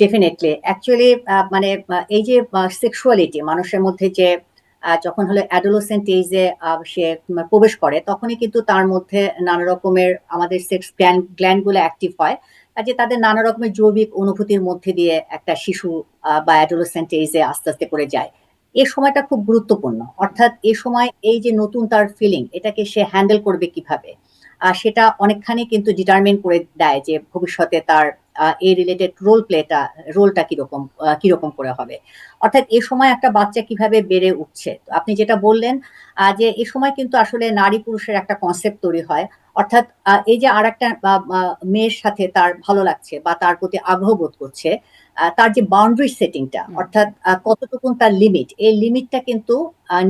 ডেফিনেটলি, অ্যাকচুয়ালি মানে এই যে সেক্সুয়ালিটি মানুষের মধ্যে যে যখন হলো অ্যাডোলেসেন্ট এজে সে প্রবেশ করে, তখনই কিন্তু তার মধ্যে নানা রকমের আমাদের সেক্স গ্ল্যান্ড গুলো অ্যাক্টিভ হয়, আর যে তাদের নানা রকমের জৈবিক অনুভূতির মধ্যে দিয়ে একটা শিশু বা অ্যাডোলেসেন্ট এজে আস্তে আস্তে করে যায়। এই সময়টা খুব গুরুত্বপূর্ণ, অর্থাৎ এই সময় এই যে নতুন তার ফিলিং, এটাকে সে হ্যান্ডেল করবে কিভাবে, সেটা অনেকখানি কিন্তু ডিটারমিন করে দেয় যে ভবিষ্যতে তার এই রিলেটেড রোলটা কিরকম কিরকম করে হবে। অর্থাৎ এই সময় একটা বাচ্চা কিভাবে বেড়ে উঠছে, তো আপনি যেটা বললেন যে এই সময় কিন্তু আসলে নারী পুরুষের একটা কনসেপ্ট তৈরি হয়। অর্থাৎ এই যে আর একটা মেয়ের সাথে তার ভালো লাগছে বা তার প্রতি আগ্রহ বোধ করছে, তার যে বাউন্ডারি সেটিংটা, হুম, অর্থাৎ কতটুকুন তার লিমিট, এই লিমিটটা কিন্তু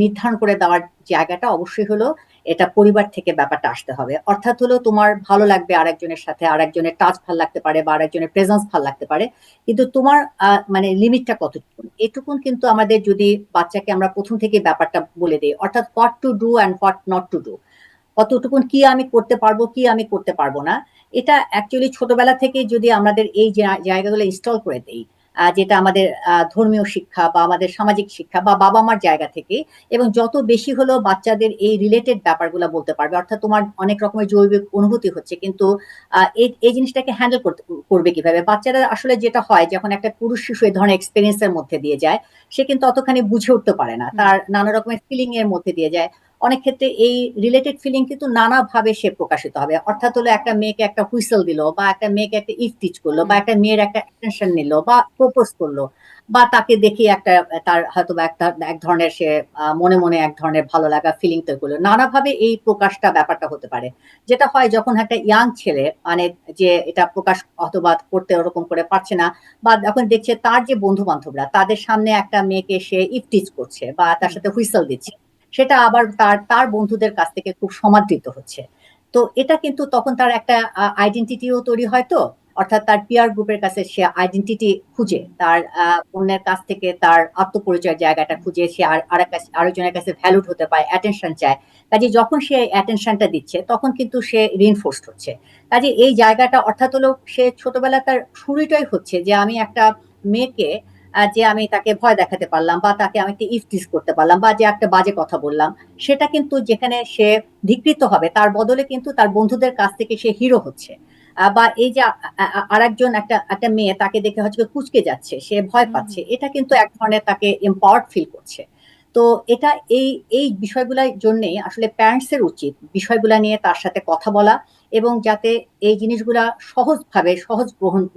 নির্ধারণ করে দেওয়ার জায়গাটা অবশ্যই হলো এটা পরিবার থেকে ব্যাপারটা আসতে হবে। অর্থাৎ হলো তোমার ভালো লাগবে আরেকজনের সাথে, আরেকজনের টাচ ভাল লাগতে পারে বা আরেকজনের প্রেজেন্স ভাল লাগতে পারে, কিন্তু তোমার মানে লিমিটটা কতটুকুন, এটুকুন কিন্তু আমাদের যদি বাচ্চাকে আমরা প্রথম থেকে ব্যাপারটা বলে দিই, অর্থাৎ what to do and what not to do, কতটুকুন কি আমি করতে পারবো কি আমি করতে পারবো না, এটা অ্যাকচুয়ালি ছোটবেলা থেকে যদি আমাদের এই জায়গাগুলো ইনস্টল করে দেই, যেটা আমাদের ধর্মীয় শিক্ষা বা আমাদের সামাজিক শিক্ষা বা বাবা মার জায়গা থেকে, এবং যত বেশি হলো বাচ্চাদের এই রিলেটেড ব্যাপারগুলো বলতে পারবে, অর্থাৎ তোমার অনেক রকমের জৈবিক অনুভূতি হচ্ছে, কিন্তু এই জিনিসটাকে হ্যান্ডেল করবে কিভাবে। বাচ্চারা আসলে যেটা হয়, যখন একটা পুরুষ শিশু এই ধরনের এক্সপিরিয়েন্সের মধ্যে দিয়ে যায়, সে কিন্তু অতখানি বুঝে উঠতে পারে না, হুম, তার নানা রকমের ফিলিং এর মধ্যে দিয়ে যায়। অনেক ক্ষেত্রে এই রিলেটেড ফিলিং কিন্তু নানাভাবে সে প্রকাশিত হবে, অর্থাৎ হলো একটা মেয়েকে একটা হুইসেল দিল, বা একটা মেয়েকে একটা ইফ টিচ করলো, বা হুম, একটা মেয়ের একটা অ্যাটেনশন নিল, বা প্রপোজ করলো, বা তাকে দেখি একটা তার হয়তো বা একটা এক ধরনের সে মনে মনে এক ধরনের ভালো লাগা ফিলিং তৈরি করলো, নানাভাবে এই প্রকাশটা ব্যাপারটা হতে পারে। যেটা হয় যখন একটা ইয়াং ছেলে মানে যে এটা প্রকাশ অথবা করতে ওরকম করে পারছে না, বা যখন দেখছে তার যে বন্ধু বান্ধবরা তাদের সামনে একটা মেয়েকে সে ইফ টিচ করছে বা তার হুম, সাথে হুইসেল দিচ্ছে, সেটা আবার তার তার বন্ধুদের কাছ থেকে খুব সমাদৃত হচ্ছে। তো এটা কিন্তু তখন তার একটা আইডেন্টিটিও তৈরি হয়, তো অর্থাৎ তার পিয়ার গ্রুপের কাছে সে আইডেন্টিটি খুঁজে, হুম, তার অন্যের কাছ থেকে তার আত্মপরিচয়ের জায়গাটা খুঁজে, সে আরেকজনের কাছে ভ্যালুড হতে পায়, অ্যাটেনশন চায়। কাজে যখন সে অ্যাটেনশনটা দিচ্ছে, তখন কিন্তু সে রিইনফোর্সড হচ্ছে। কাজে এই জায়গাটা অর্থাৎ হলো সে ছোটবেলা তার শুরুটাই হচ্ছে যে আমি একটা মেয়েকে যে আমি তাকে ভয় দেখাতে পারলাম, বা তাকে আমি একটা ইফটিজ করতে পারলাম, বা যে একটা বাজে কথা বললাম, সেটা কিন্তু যেখানে সে ধিকৃত হবে, তার বদলে কিন্তু তার বন্ধুদের কাছ থেকে সে হিরো হচ্ছে। বা এই যে আরেকজন একটা একটা মেয়ে তাকে দেখে হচ্ছে কুঁচকে যাচ্ছে, সে ভয় হুম, পাচ্ছে, হুম, এটা কিন্তু এক ধরনের তাকে এম্পাওয়ার্ড ফিল করছে। তো এটা এই এই বিষয়গুলোর জন্যই আসলে প্যারেন্টস এর উচিত বিষয়গুলো নিয়ে তার সাথে কথা বলা, এবং যাতে এই জিনিসগুলা সহজভাবে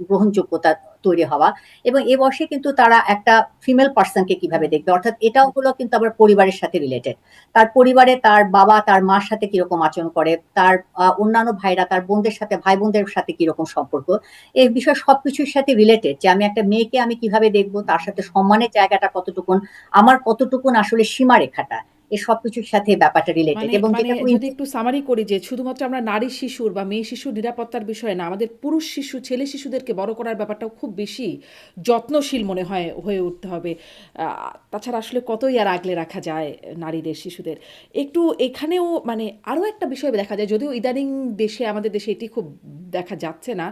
গ্রহণযোগ্যতা তৈরি হওয়া। এবং এ বয়সে কিন্তু তারা একটা ফিমেল পার্সনকে কিভাবে হুম, দেখবে, অর্থাৎ এটাও হলো কিন্তু আবার পরিবারের সাথে রিলেটেড। তার পরিবারে তার বাবা তার মার সাথে কিরকম আচরণ করে, তার অন্যান্য ভাইরা তার বোনদের সাথে ভাই বোনদের সাথে কিরকম সম্পর্ক, এই বিষয় সবকিছুর সাথে রিলেটেড, যে আমি একটা মেয়েকে আমি কিভাবে দেখবো, তার সাথে সম্মানের জায়গাটা কতটুকুন, আমার কতটুকুন আসলে সীমারেখাটা, এই সবকিছুর সাথে ব্যাপারটা রিলেটেড মানে এবং মানে যেটা খুব যদি একটু সামারি করি যে শুধুমাত্র আমরা নারী শিশুর বা মেয়ে শিশুর নিরাপত্তার বিষয়ে না, আমাদের পুরুষ শিশু ছেলে শিশুদেরকে বড় করার ব্যাপারটাও খুব বেশি যত্নশীল মনে হয় হয়ে উঠতে হবে। তাছাড়া আসলে কতই আর আগলে রাখা যায় নারীদের শিশুদের। একটু এখানেও মানে আরও একটা বিষয় দেখা যায়, যদিও ইদানিং দেশে আমাদের দেশে এটি খুব দেখা যাচ্ছে না,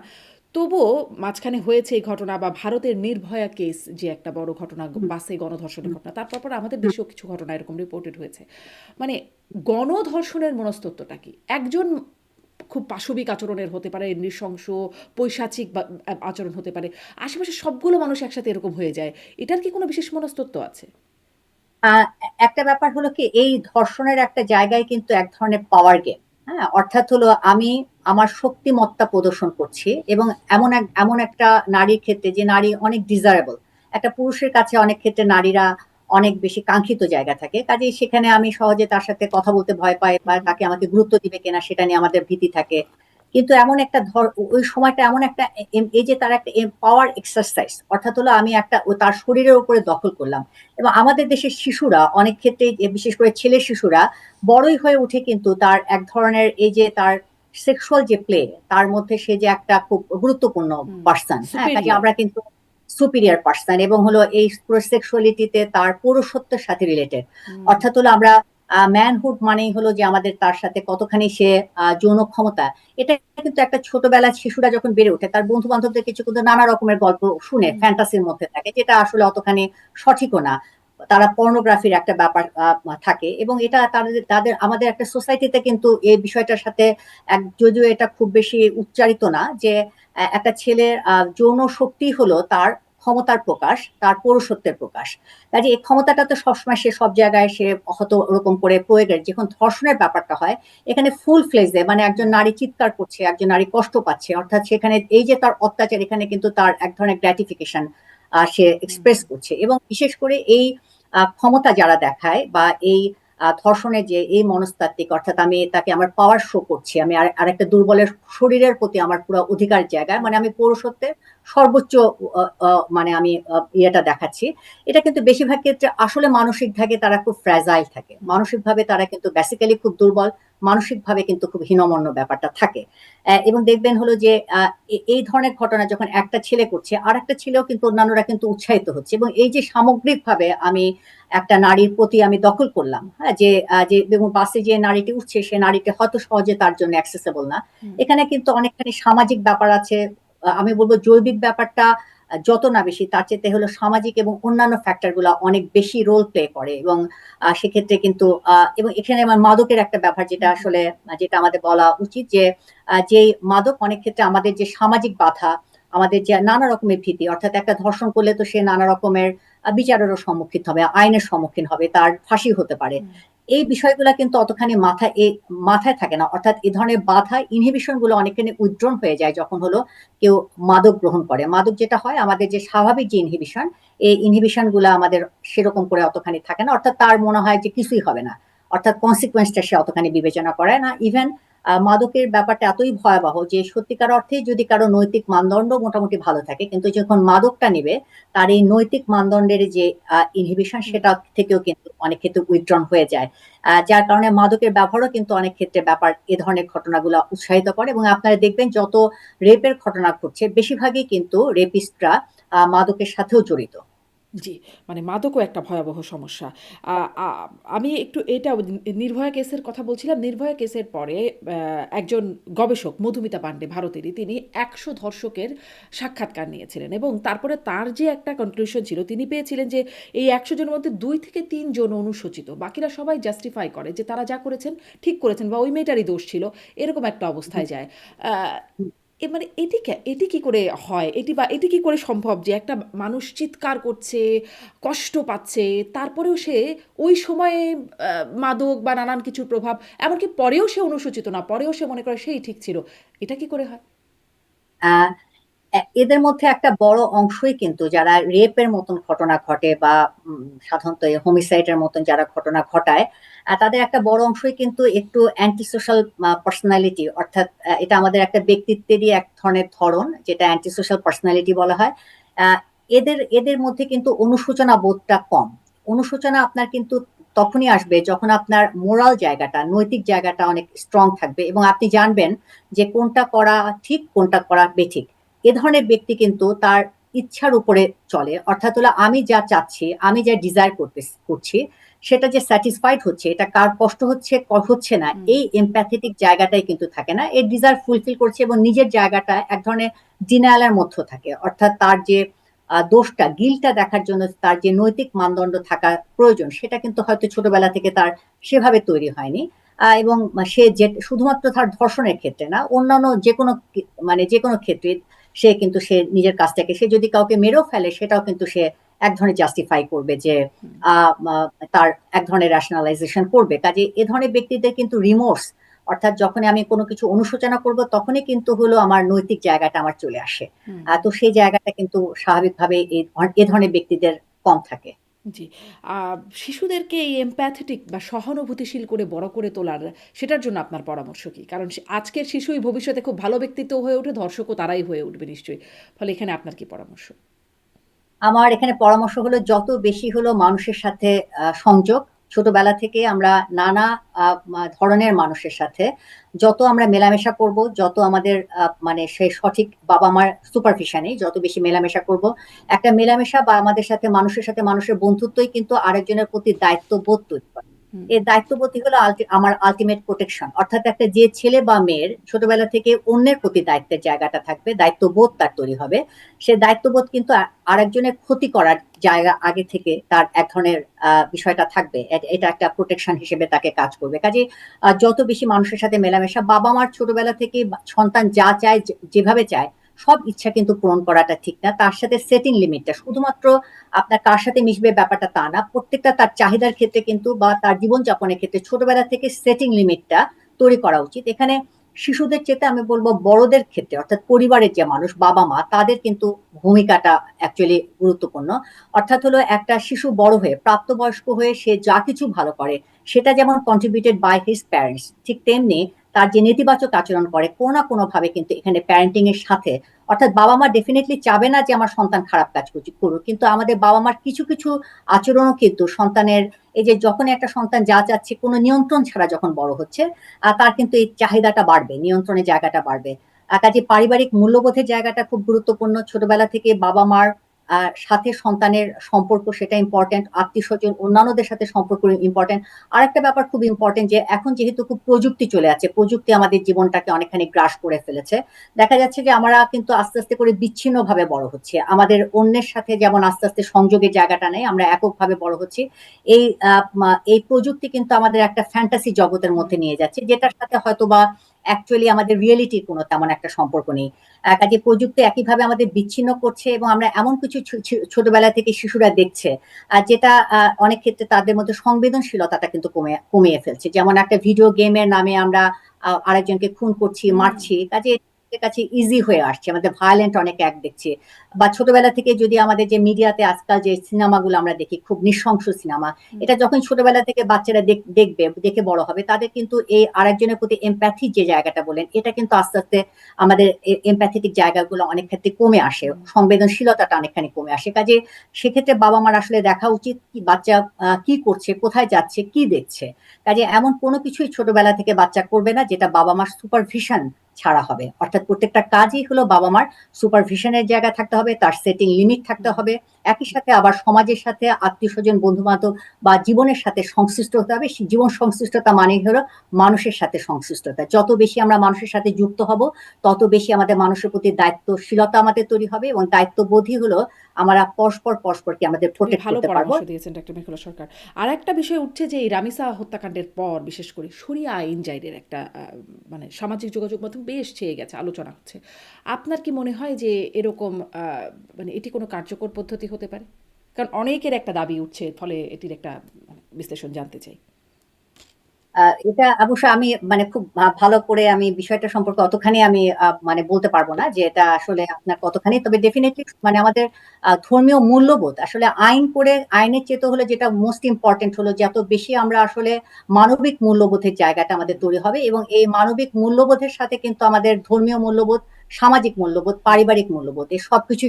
তবুও মাঝখানে হয়েছে এই ঘটনা বা ভারতের নির্ভয়া কেস যে একটা বড় ঘটনা, হুম, বাসে গণধর্ষণের হুম, ঘটনা, তারপর আমাদের হুম, দেশেও কিছু ঘটনা এরকম রিপোর্টেড হয়েছে। মানে গণধর্ষণের মনস্তত্ত্বটা কি? একজন খুব পাশবিক আচরণের হতে পারে, নৃশংস, পৈশাচিক বা আচরণ হতে পারে। আশেপাশে সবগুলো মানুষ একসাথে এরকম হয়ে যায়। এটার কি কোনো বিশেষ মনস্তত্ত্ব আছে? আহ, একটা ব্যাপার হলো কি, এই ধর্ষণের একটা জায়গায় কিন্তু এক ধরনের পাওয়ার গেম। হ্যাঁ, অর্থাৎ হলো আমি আমার শক্তিমত্তা প্রদর্শন করছি এবং এমন একটা নারীর ক্ষেত্রে, যে নারী অনেক ডিজারেবল, একটা পুরুষের কাছে অনেক ক্ষেত্রে নারীরা অনেক বেশি কাঙ্ক্ষিত জায়গা থাকে, কাজেই সেখানে আমি সহজে তার সাথে কথা বলতে ভয় পাই বা তাকে আমাকে গুরুত্ব দিবে কিনা সেটা নিয়ে আমাদের ভীতি থাকে। কিন্তু এমন একটা ওই সময়টা এমন একটা এই যে তার একটা পাওয়ার এক্সারসাইজ, অর্থাৎ হলো আমি একটা তার শরীরের উপরে দখল করলাম। এবং আমাদের দেশের শিশুরা অনেক ক্ষেত্রে, বিশেষ করে ছেলে শিশুরা, বড়ই হয়ে উঠে কিন্তু তার এক ধরনের এই যে তার সেক্সুয়াল যে প্লে, তার মধ্যে সে যে একটা খুব গুরুত্বপূর্ণ হুম, পার্সন। হ্যাঁ, কাজে সুপিরিয়র। আমরা কিন্তু সুপিরিয়র পার্সন এবং হলো এই পুরো সেক্সুয়ালিটিতে তার পুরুষত্বের সাথে রিলেটেড। হুম, অর্থাৎ হলো আমরা ম্যানহুড মানেই হলো যে আমাদের তার সাথে কতখানি সে যৌন ক্ষমতা। এটা কিন্তু একটা ছোটবেলার শিশুরা যখন বেড়ে ওঠে, তার বন্ধু বান্ধবদের কিছু কিন্তু নানা রকমের গল্প শুনে হুম, ফ্যান্টাসির মধ্যে থাকে, যেটা আসলে অতখানি সঠিকও না। তারা পর্নোগ্রাফির একটা ব্যাপার থাকে এবং এটা তাদের তাদের আমাদের একটা সোসাইটিতে কিন্তু এই বিষয়টার সাথে যদিও এটা খুব বেশি উচ্চারিত না, যে একটা ছেলের যৌন শক্তি হলো তার ক্ষমতার প্রকাশ, তার পৌরুষত্বের প্রকাশ। কাজে এই ক্ষমতাটা তো সবসময় সে সব জায়গায় সে হয়তো ওরকম করে প্রয়োগের, যখন ধর্ষণের ব্যাপারটা হয় এখানে ফুল ফ্লেজে, মানে একজন নারী চিৎকার করছে, একজন নারী কষ্ট পাচ্ছে, অর্থাৎ সেখানে এই যে তার অত্যাচার, এখানে কিন্তু তার এক ধরনের গ্র্যাটিফিকেশন সে হুম, এক্সপ্রেস করছে। এবং বিশেষ করে এই ক্ষমতা যারা দেখায় বা এই ধর্ষণের যে এই মনস্তাত্ত্বিক, অর্থাৎ আমি তাকে আমার পাওয়ার শো করছি, আমি আরেকটা দুর্বলের শরীরের প্রতি আমার পুরো অধিকার জায়গায়, মানে আমি পৌরুষত্বের সর্বোচ্চ মানে আমি ইয়েটা দেখাচ্ছি। এটা কিন্তু বেশিরভাগ ক্ষেত্রে আসলে মানসিক ভাবে তারা খুব ফ্র্যাজাইল থাকে, হুম, মানসিক ভাবে তারা কিন্তু বেসিক্যালি খুব দুর্বল, মানসিক ভাবে কিন্তু খুব হীনমন্য ব্যাপারটা থাকে। এবং দেখবেন হলো যে এই ধরনের ঘটনা যখন একটা ছেলে করছে, আর একটা ছেলেও কিন্তু অন্যান্যরা কিন্তু উৎসাহিত হচ্ছে, এবং এই যে সামগ্রিকভাবে আমি একটা নারীর প্রতি আমি দখল করলাম, হ্যাঁ, যে দেখুন বাসে যে নারীটি উঠছে সে নারীটি হয়তো সহজে তার জন্য অ্যাক্সেসেবল না। হুম, এখানে কিন্তু অনেকখানি সামাজিক ব্যাপার আছে। আমি বলবো জৈবিক ব্যাপারটা যত না বেশি, তার চেয়ে হলো সামাজিক এবং অন্যান্য ফ্যাক্টর গুলা অনেক বেশি রোল প্লে করে। এবং সেক্ষেত্রে কিন্তু এবং এখানে আমার মাদকের একটা ব্যাপার, যেটা হুম, হুম, আসলে যেটা আমাদের বলা উচিত, যে যে মাদক অনেক ক্ষেত্রে আমাদের যে সামাজিক বাধা, আমাদের যে নানা রকমের ভীতি, অর্থাৎ একটা ধর্ষণ করলে তো সে নানা রকমের বিচারেরও সম্মুখীন হবে, আইনের সম্মুখীন হবে, তার ফাঁসি হতে পারে। হুম, এই বিষয়গুলো কিন্তু অতখানি মাথায় থাকে না, অর্থাৎ এই ধরনের বাধা ইনহিবিশন গুলো অনেকখানি উইথড্রন হয়ে যায় যখন হলো কেউ মাদক গ্রহণ করে। মাদক যেটা হয়, আমাদের যে স্বাভাবিক যে ইনহিবিশন, এই ইনহিবিশন গুলো আমাদের সেরকম করে অতখানি থাকে না, অর্থাৎ তার মনে হয় যে কিছুই হবে না, অর্থাৎ কনসিকুয়েন্সটা সে অতখানি বিবেচনা করে না। ইভেন মাদকের ব্যাপারটা এতই ভয়াবহ যে সত্যিকার অর্থে যদি কারো নৈতিক মানদণ্ড মোটামুটি ভালো থাকে, কিন্তু যখন মাদকটা নিবে, তার এই নৈতিক মানদণ্ডের যে ইনহিবিশন, হুম। সেটা থেকেও কিন্তু অনেক ক্ষেত্রে উইথড্রন হয়ে যায়। যার কারণে মাদকের ব্যবহারও কিন্তু অনেক ক্ষেত্রে ব্যাপার এ ধরনের ঘটনাগুলো উৎসাহিত করে। এবং আপনারা দেখবেন যত রেপের ঘটনা ঘটছে, বেশিরভাগই কিন্তু রেপিস্টরা মাদকের সাথেও জড়িত। জি, মানে মাদকও একটা ভয়াবহ সমস্যা। আ আ আমি একটু এটাও নির্ভয়া কেসের কথা বলছিলাম। নির্ভয়া কেসের পরে একজন গবেষক মধুমিতা পান্ডে ভারতেরই, তিনি ১০০ ধর্ষকের সাক্ষাৎকার নিয়েছিলেন এবং তারপরে তার যে একটা কনক্লুশন ছিল, তিনি পেয়েছিলেন যে এই ১০০ জনের মধ্যে ২ থেকে ৩ জন অনুশোচিত। বাকিরা সবাই জাস্টিফাই করে যে তারা যা করেছেন ঠিক করেছেন বা ওই মেয়েটারই দোষ ছিল। এরকম একটা অবস্থায় যায়। আ মানে এটি কি করে হয়? এটি কি করে সম্ভব যে একটা মানুষ চিৎকার করছে, কষ্ট পাচ্ছে, তারপরেও সে ওই সময়ে আ মাদক বা নানান কিছুর প্রভাব, এমনকি পরেও সে অনুশোচিত না, পরেও সে মনে করে সেই ঠিক ছিল। এটা কি করে হয়? আহ এদের মধ্যে একটা বড় অংশই কিন্তু যারা রেপের মতন ঘটনা ঘটে বা সাধারণত হোমিসাইডের মতন যারা ঘটনা ঘটায়, তাদের একটা বড় অংশই কিন্তু একটু অ্যান্টি সোশ্যাল পার্সোনালিটি, অর্থাৎ এটা আমাদের একটা ব্যক্তিত্বেরই এক ধরনের ধরন, যেটা অ্যান্টি সোশ্যাল পার্সোনালিটি বলা হয়। আহ, এদের এদের মধ্যে কিন্তু অনুশোচনা বোধটা কম। অনুশোচনা আপনার কিন্তু তখনই আসবে যখন আপনার মোরাল জায়গাটা, নৈতিক জায়গাটা অনেক স্ট্রং থাকবে এবং আপনি জানবেন যে কোনটা করা ঠিক, কোনটা করা বেঠিক। এ ধরনের ব্যক্তি কিন্তু তার ইচ্ছার উপরে চলে, অর্থাৎ হলো আমি যা চাচ্ছি, আমি যা ডিজায়ার করছি সেটা যে স্যাটিসফাইড হচ্ছে, এটা কার কষ্ট হচ্ছে হচ্ছে না, এই এমপ্যাথেটিক জায়গাটাই কিন্তু থাকে না। এই ডিজায়ার ফুলফিল করছে এবং নিজের জায়গাটা এক ধরনের ডিনায়ালের মধ্যে থাকে, অর্থাৎ তার যে দোষটা, গিলটা দেখার জন্য তার যে নৈতিক মানদণ্ড থাকা প্রয়োজন, সেটা কিন্তু হয়তো ছোটবেলা থেকে তার সেভাবে তৈরি হয়নি। এবং সে যে শুধুমাত্র তার ধর্ষণের ক্ষেত্রে না, অন্যান্য যে কোনো মানে যে কোনো ক্ষেত্রে সে নিজের কাজটাকে, সে যদি কাউকে মেরেও ফেলে সেটাও কিন্তু সে এক ধরনের জাস্টিফাই করবে যে তার এক ধরনের রেশনালাইজেশন করবে। কাজে এ ধরনের ব্যক্তিদের কিন্তু রিমোর্স, অর্থাৎ যখনই আমি কোনো কিছু অনুশোচনা করব তখনই কিন্তু হলো আমার নৈতিক জায়গাটা আমার চলে আসে। তো সেই জায়গাটা কিন্তু স্বাভাবিকভাবে এ ধরনের ব্যক্তিদের কম থাকে। জি। শিশুদেরকে এই এমপ্যাথেটিক বা সহানুভূতিশীল করে বড় করে তোলার সেটার জন্য আপনার পরামর্শ কি? কারণ আজকের শিশুই ভবিষ্যতে খুব ভালো ব্যক্তিত্ব হয়ে ওঠে, ধর্ষকও তারাই হয়ে উঠবে নিশ্চয়ই। ফলে এখানে আপনার কি পরামর্শ? আমার এখানে পরামর্শ হলো যত বেশি হলো মানুষের সাথে সংযোগ, ছোটবেলা থেকে আমরা নানা ধরনের মানুষের সাথে যত আমরা মেলামেশা করব, যত আমাদের মানে সেই সঠিক বাবা মার সুপারভিশনে যত বেশি মেলামেশা করব, একটা মেলামেশা বা আমাদের সাথে মানুষের বন্ধুত্বই কিন্তু আরেকজনের প্রতি দায়িত্ববোধ তৈরি করে। হুম, এই দায়িত্ববোধই হলো আমার আলটিমেট প্রোটেকশন, অর্থাৎ একটা যে ছেলে বা মেয়ের ছোটবেলা থেকে অন্যের প্রতি দায়িত্বের জায়গাটা থাকবে, দায়িত্ববোধ তার তৈরি হবে, সে দায়িত্ববোধ কিন্তু আরেকজনের ক্ষতি করার জায়গা আগে থেকে তার এক ধরনের বিষয়টা থাকবে, এটা একটা প্রোটেকশন হিসেবে তাকে কাজ করবে। কাজে যত বেশি মানুষের সাথে মেলামেশা, বাবা মার ছোটবেলা থেকে সন্তান যা চায়, যেভাবে চায় সব ইচ্ছা কিন্তু পূরণ করাটা ঠিক না, তার সাথে সেটিং লিমিটটা, শুধুমাত্র আপনার কার সাথে মিশবে ব্যাপারটা তা না, প্রত্যেকটা তার চাহিদার ক্ষেত্রে কিন্তু বা তার জীবনযাপনের ক্ষেত্রে ছোটবেলা থেকে সেটিং লিমিটটা তৈরি করা উচিত। এখানে শিশুদের চেয়ে আমি বলবো বড়দের ক্ষেত্রে, অর্থাৎ পরিবারের যে মানুষ, বাবা মা, তাদের কিন্তু ভূমিকাটা অ্যাকচুয়ালি গুরুত্বপূর্ণ। অর্থাৎ হলো একটা শিশু বড় হয়ে প্রাপ্তবয়স্ক হয়ে সে যা কিছু ভালো করে সেটা যেমন কন্ট্রিবিউটেড বাই হিজ প্যারেন্টস, ঠিক তেমনি তার যে নেতিবাচক আচরণ করে কোনো না কোনো ভাবে কিন্তু এখানে প্যারেন্টিং এর সাথে, অর্থাৎ বাবা মা ডেফিনেটলি চাবে না যে আমার সন্তান খারাপ কাজ করুক, কিন্তু আমাদের বাবা মার কিছু কিছু আচরণও কিন্তু সন্তানের, এই যে যখন একটা সন্তান যা চাচ্ছে কোনো নিয়ন্ত্রণ ছাড়া যখন বড় হচ্ছে, তার কিন্তু এই চাহিদাটা বাড়বে, নিয়ন্ত্রণের জায়গাটা বাড়বে। কাজে পারিবারিক মূল্যবোধের জায়গাটা খুব গুরুত্বপূর্ণ। ছোটবেলা থেকে বাবা মার সাথে সন্তানের সম্পর্ক, সেটা ইম্পর্টেন্ট, আত্মীয় স্বজন অন্যান্যদের সাথে সম্পর্ক ইম্পর্টেন্ট। আরেকটা ব্যাপার খুব ইম্পর্টেন্ট যে এখন যেহেতু খুব প্রযুক্তি চলে আছে, প্রযুক্তি আমাদের জীবনটাকে অনেকখানি গ্রাস করে ফেলেছে, দেখা যাচ্ছে যে আমরা কিন্তু আস্তে আস্তে করে বিচ্ছিন্ন ভাবে বড় হচ্ছে, আমাদের অন্যের সাথে যেমন আস্তে আস্তে সংযোগের জায়গাটা নেই, আমরা এককভাবে বড় হচ্ছি। এই এই প্রযুক্তি কিন্তু আমাদের একটা ফ্যান্টাসি জগতের মধ্যে নিয়ে যাচ্ছে, যেটার সাথে হয়তো বা অ্যাকচুয়ালি আমাদের রিয়েলিটির কোনো তেমন একটা সম্পর্ক নেই। কাজে প্রযুক্তি একইভাবে আমাদের বিচ্ছিন্ন করছে এবং আমরা এমন কিছু ছোটবেলা থেকে শিশুরা দেখছে যেটা অনেক ক্ষেত্রে তাদের মধ্যে সংবেদনশীলতাটা কিন্তু কমিয়ে ফেলছে। যেমন একটা ভিডিও গেমের নামে আমরা আরেকজনকে খুন করছি, মারছি, কাজে কাছে ইজি হয়ে আসছে, আমাদের ভায়োলেন্ট অনেক অ্যাক্ট দেখছি। বা ছোটবেলা থেকে যদি আমাদের যে মিডিয়াতে আজকাল যে সিনেমাগুলো আমরা দেখি, খুব নৃশংস সিনেমা, এটা যখন ছোটবেলা থেকে বাচ্চারা দেখবে, দেখে বড় হবে, তাদের কিন্তু এই আরেকজনের প্রতি এমপ্যাথি যে জায়গাটা বলেন, এটা কিন্তু আস্তে আস্তে আমাদের এমপ্যাথেটিক জায়গাগুলো অনেক ক্ষেত্রে কমে আসে, সংবেদনশীলতাটা অনেকখানি কমে আসে। কাজে সেক্ষেত্রে বাবা মার আসলে দেখা উচিত কি বাচ্চা কি করছে, কোথায় যাচ্ছে, কি দেখছে। কাজে এমন কোনো কিছুই ছোটবেলা থেকে বাচ্চা করবে না যেটা বাবা মার সুপারভিশন ছাড়া হবে, অর্থাৎ প্রত্যেকটা কাজই হলো বাবা মার সুপারভিশনের জায়গা থাকতে হবে, তার সেটিং লিমিট থাকতে হবে, একই সাথে আবার সমাজের সাথে, আত্মীয় স্বজন, বন্ধু বান্ধব বা জীবনের সাথে সংশ্লিষ্ট হতে হবে। জীবন সংশ্লিষ্টতা মানেই হলো মানুষের সাথে সংশ্লিষ্টতা, যত বেশি আমরা মানুষের সাথে যুক্ত হব তত বেশি আমাদের মানুষের প্রতি দায়িত্বশীলতা আমাদের তৈরি হবে এবং দায়িত্ববোধই হলো আমরা পরস্পরকে আমাদের খুবই প্রোটেক্ট ভালো করতে পারবো। পরামর্শ দিয়েছেন ডক্টর মেঘলা সরকার। আর একটা বিষয় উঠছে যে এই রামিসা হত্যাকাণ্ডের পর বিশেষ করে শরিয়া আইন জারির একটা মানে সামাজিক যোগাযোগ মাধ্যম বেশ ছেয়ে গেছে, আলোচনা হচ্ছে। আপনার কি মনে হয় যে এরকম মানে এটি কোনো কার্যকর পদ্ধতি হতে পারে? কারণ অনেকের একটা দাবি উঠছে, ফলে এটির একটা মানে বিশ্লেষণ জানতে চাই। এটা অবশ্য আমি মানে খুব ভালো করে আমি বিষয়টা সম্পর্কে অতখানি আমি মানে বলতে পারবো না যে এটা আসলে আপনার কতখানি, তবে ডেফিনেটলি মানে আমাদের ধর্মীয় মূল্যবোধ আসলে আইন করে, আইনের চেয়ে হলে যেটা মোস্ট ইম্পর্টেন্ট হলো যত বেশি আমরা আসলে মানবিক মূল্যবোধের জায়গাটা আমাদের তৈরি হবে এবং এই মানবিক মূল্যবোধের সাথে কিন্তু আমাদের ধর্মীয় মূল্যবোধ সামাজিক মূল্যবোধ, পারিবারিক মূল্যবোধ, এই সবকিছু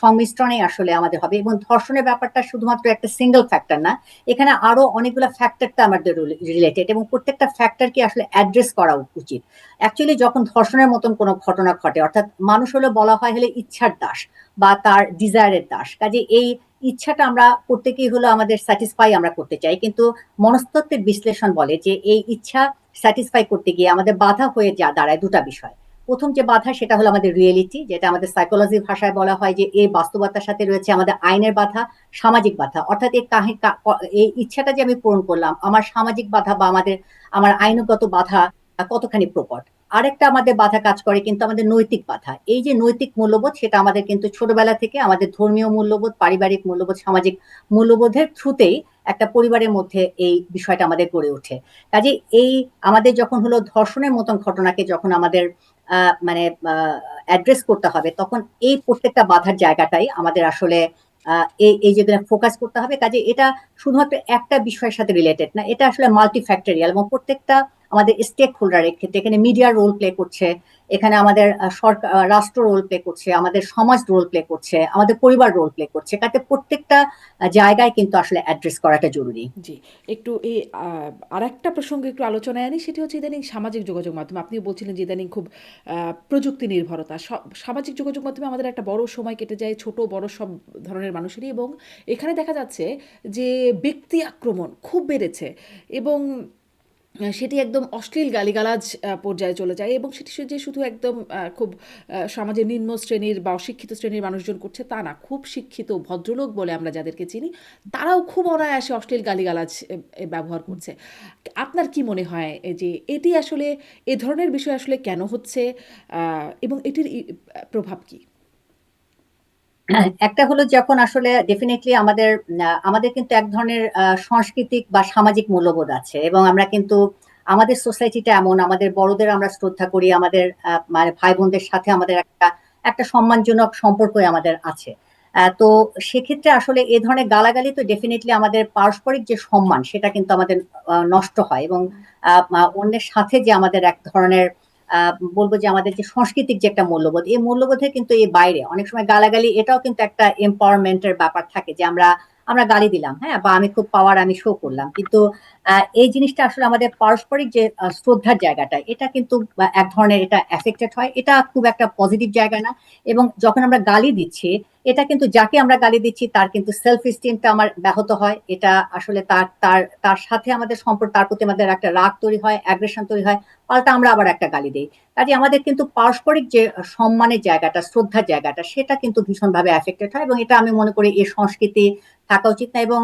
সংমিশ্রণে আসলে আমাদের হবে। এবং ধর্ষণের ব্যাপারটা শুধুমাত্র একটা সিঙ্গেল ফ্যাক্টর না, এখানে আরো অনেকগুলো ফ্যাক্টরটা আমাদের রিলেটেড, এবং প্রত্যেকটা ফ্যাক্টরকে আসলে অ্যাড্রেস করা উচিত। অ্যাকচুয়ালি যখন ধর্ষণের মতন কোনো ঘটনা ঘটে, অর্থাৎ মানুষ হলো বলা হয় হলে ইচ্ছার দাস বা তার ডিজায়ারের দাস, কাজে এই ইচ্ছাটা আমরা প্রত্যেকেই হলো আমাদের স্যাটিসফাই আমরা করতে চাই, কিন্তু মনস্তত্ত্বের বিশ্লেষণ বলে যে এই ইচ্ছা স্যাটিসফাই করতে গিয়ে আমাদের বাধা হয়ে দাঁড়ায় দুটা বিষয়। প্রথম যে বাধা সেটা হলো আমাদের রিয়েলিটি, যেটা আমাদের সাইকোলজির ভাষায় বলা হয় যে এই বাস্তবতার সাথে রয়েছে আমাদের আইনের বাধা, সামাজিক বাধা, অর্থাৎ এই ইচ্ছাটা যে আমি পূরণ করলাম, আমার সামাজিক বাধা বা আমার আইনগত বাধা কতখানি প্রকট। আরেকটা আমাদের বাধা কাজ করে কিন্তু আমাদের নৈতিক বাধা। এই যে নৈতিক মূল্যবোধ, সেটা আমাদের কিন্তু ছোটবেলা থেকে আমাদের ধর্মীয় মূল্যবোধ, পারিবারিক মূল্যবোধ, সামাজিক মূল্যবোধের থ্রুতেই একটা পরিবারের মধ্যে এই বিষয়টা আমাদের গড়ে ওঠে। কাজে এই আমাদের যখন হলো ধর্ষণের মতন ঘটনাকে যখন আমাদের মানে অ্যাড্রেস করতে হবে, তখন এই প্রত্যেকটা বাধার জায়গাটাই আমাদের আসলে এই যেগুলো ফোকাস করতে হবে। কাজে এটা শুধুমাত্র একটা বিষয়ের সাথে রিলেটেড না, এটা আসলে মাল্টিফ্যাক্টরিয়াল, এবং প্রত্যেকটা আমাদের স্টেক হোল্ডারের ক্ষেত্রে এখানে মিডিয়া রোল প্লে করছে, এখানে আমাদের সরকার রাষ্ট্র রোল প্লে করছে, আমাদের সমাজ রোল প্লে করছে, আমাদের পরিবার রোল প্লে করছে। কাজে প্রত্যেকটা জায়গায় কিন্তু আসলে অ্যাড্রেস করাটা জরুরি। জি, একটু এই আরেকটা প্রসঙ্গে একটু আলোচনায় আনি, সেটি হচ্ছে ইদানিং সামাজিক যোগাযোগ মাধ্যম। আপনিও বলছিলেন যে ইদানিং খুব প্রযুক্তি নির্ভরতা। সামাজিক যোগাযোগ মাধ্যমে আমাদের একটা বড় সময় কেটে যায় ছোট বড় সব ধরনের মানুষেরই, এবং এখানে দেখা যাচ্ছে যে ব্যক্তি আক্রমণ খুব বেড়েছে, এবং সেটি একদম অশ্লীল গালিগালাজ পর্যায়ে চলে যায়, এবং সেটি যে শুধু একদম খুব সমাজের নিম্ন শ্রেণীর বা অশিক্ষিত শ্রেণীর মানুষজন করছে তা না, খুব শিক্ষিত ভদ্রলোক বলে আমরা যাদেরকে চিনি তারাও খুব অনায়াসে অশ্লীল গালিগালাজ ব্যবহার করছে। আপনার কি মনে হয় যে এটি আসলে এ ধরনের বিষয় আসলে কেন হচ্ছে, এবং এটির প্রভাব কি? একটা হলো যখন আসলে ডেফিনেটলি আমাদের কিন্তু এক ধরনের সাংস্কৃতিক বা সামাজিক মূল্যবোধ আছে, এবং আমরা কিন্তু আমাদের সোসাইটিটা এমন, আমাদের বড়দের আমরা শ্রদ্ধা করি, আমাদের মানে ভাই বোনদের সাথে আমাদের একটা একটা সম্মানজনক সম্পর্কই আমাদের আছে। তো সেক্ষেত্রে আসলে এ ধরনের গালাগালি তো ডেফিনেটলি আমাদের পারস্পরিক যে সম্মান সেটা কিন্তু আমাদের নষ্ট হয়, এবং অন্যের সাথে যে আমাদের এক ধরনের বলবো যে আমাদের যে সাংস্কৃতিক যে একটা মূল্যবোধ, এই মূল্যবোধের কিন্তু এই বাইরে অনেক সময় গালাগালি, এটাও কিন্তু একটা এম্পাওয়ারমেন্টের ব্যাপার থাকে, যে আমরা আমরা গালি দিলাম, হ্যাঁ, বা আমি খুব পাওয়ার আমি শো করলাম, কিন্তু এই জিনিসটা আসলে আমাদের পারস্পরিক যে শ্রদ্ধার জায়গাটা, এটা কিন্তু এক ধরনের এটা এফেক্টেড হয়, এটা খুব একটা পজিটিভ জায়গা না। এবং যখন আমরা গালি দিচ্ছি, এটা কিন্তু যাকে আমরা গালি দিচ্ছি তার কিন্তু সেলফ এস্টিমটা আমার ব্যাহত হয়, এটা আসলে তার তার তার সাথে আমাদের সম্পর্ক, তার প্রতি আমাদের একটা রাগ তৈরি হয়, অ্যাগ্রেশন তৈরি হয়, পাল্টা আমরা আবার একটা গালি দিই। কাজে আমাদের কিন্তু পারস্পরিক যে সম্মানের জায়গাটা, শ্রদ্ধার জায়গাটা, সেটা কিন্তু ভীষণভাবে এফেক্টেড হয়, এবং এটা আমি মনে করি এই সংস্কৃতি থাকা উচিত না। এবং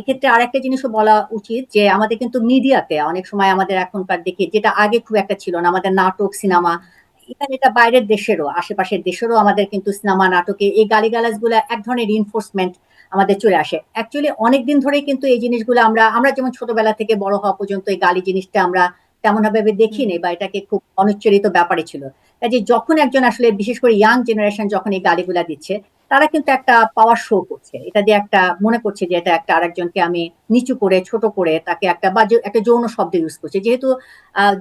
এক্ষেত্রে আরেকটা জিনিসও বলা উচিত যে আমাদের কিন্তু মিডিয়াতে অনেক সময় আমাদের এখনকার দেখি, যেটা আগে খুব একটা ছিল না, আমাদের নাটক, সিনেমা, ইভেন এটা বাইরের দেশেরও, আশেপাশের দেশেরও আমাদের কিন্তু সিনেমা, নাটকে এই গালিগালাজ গুলো এক ধরনের রিনফোর্সমেন্ট আমাদের চলে আসে। অ্যাকচুয়ালি অনেকদিন ধরেই কিন্তু এই জিনিসগুলো আমরা আমরা যেমন ছোটবেলা থেকে বড় হওয়া পর্যন্ত এই গালি জিনিসটা আমরা তেমন ভাবে দেখিনি, বা এটাকে খুব অনুচ্চারিত ব্যাপারে ছিল। কাজে যখন একজন আসলে বিশেষ করে ইয়াং জেনারেশন যখন এই গালিগুলা দিচ্ছে, তারা কিন্তু একটা পাওয়ার শো করছে, এটা দিয়ে একটা মনে করছে যে এটা একটা আরেকজনকে আমি নিচু করে, ছোট করে, তাকে একটা বা একটা যৌন শব্দ ইউজ করছে। যেহেতু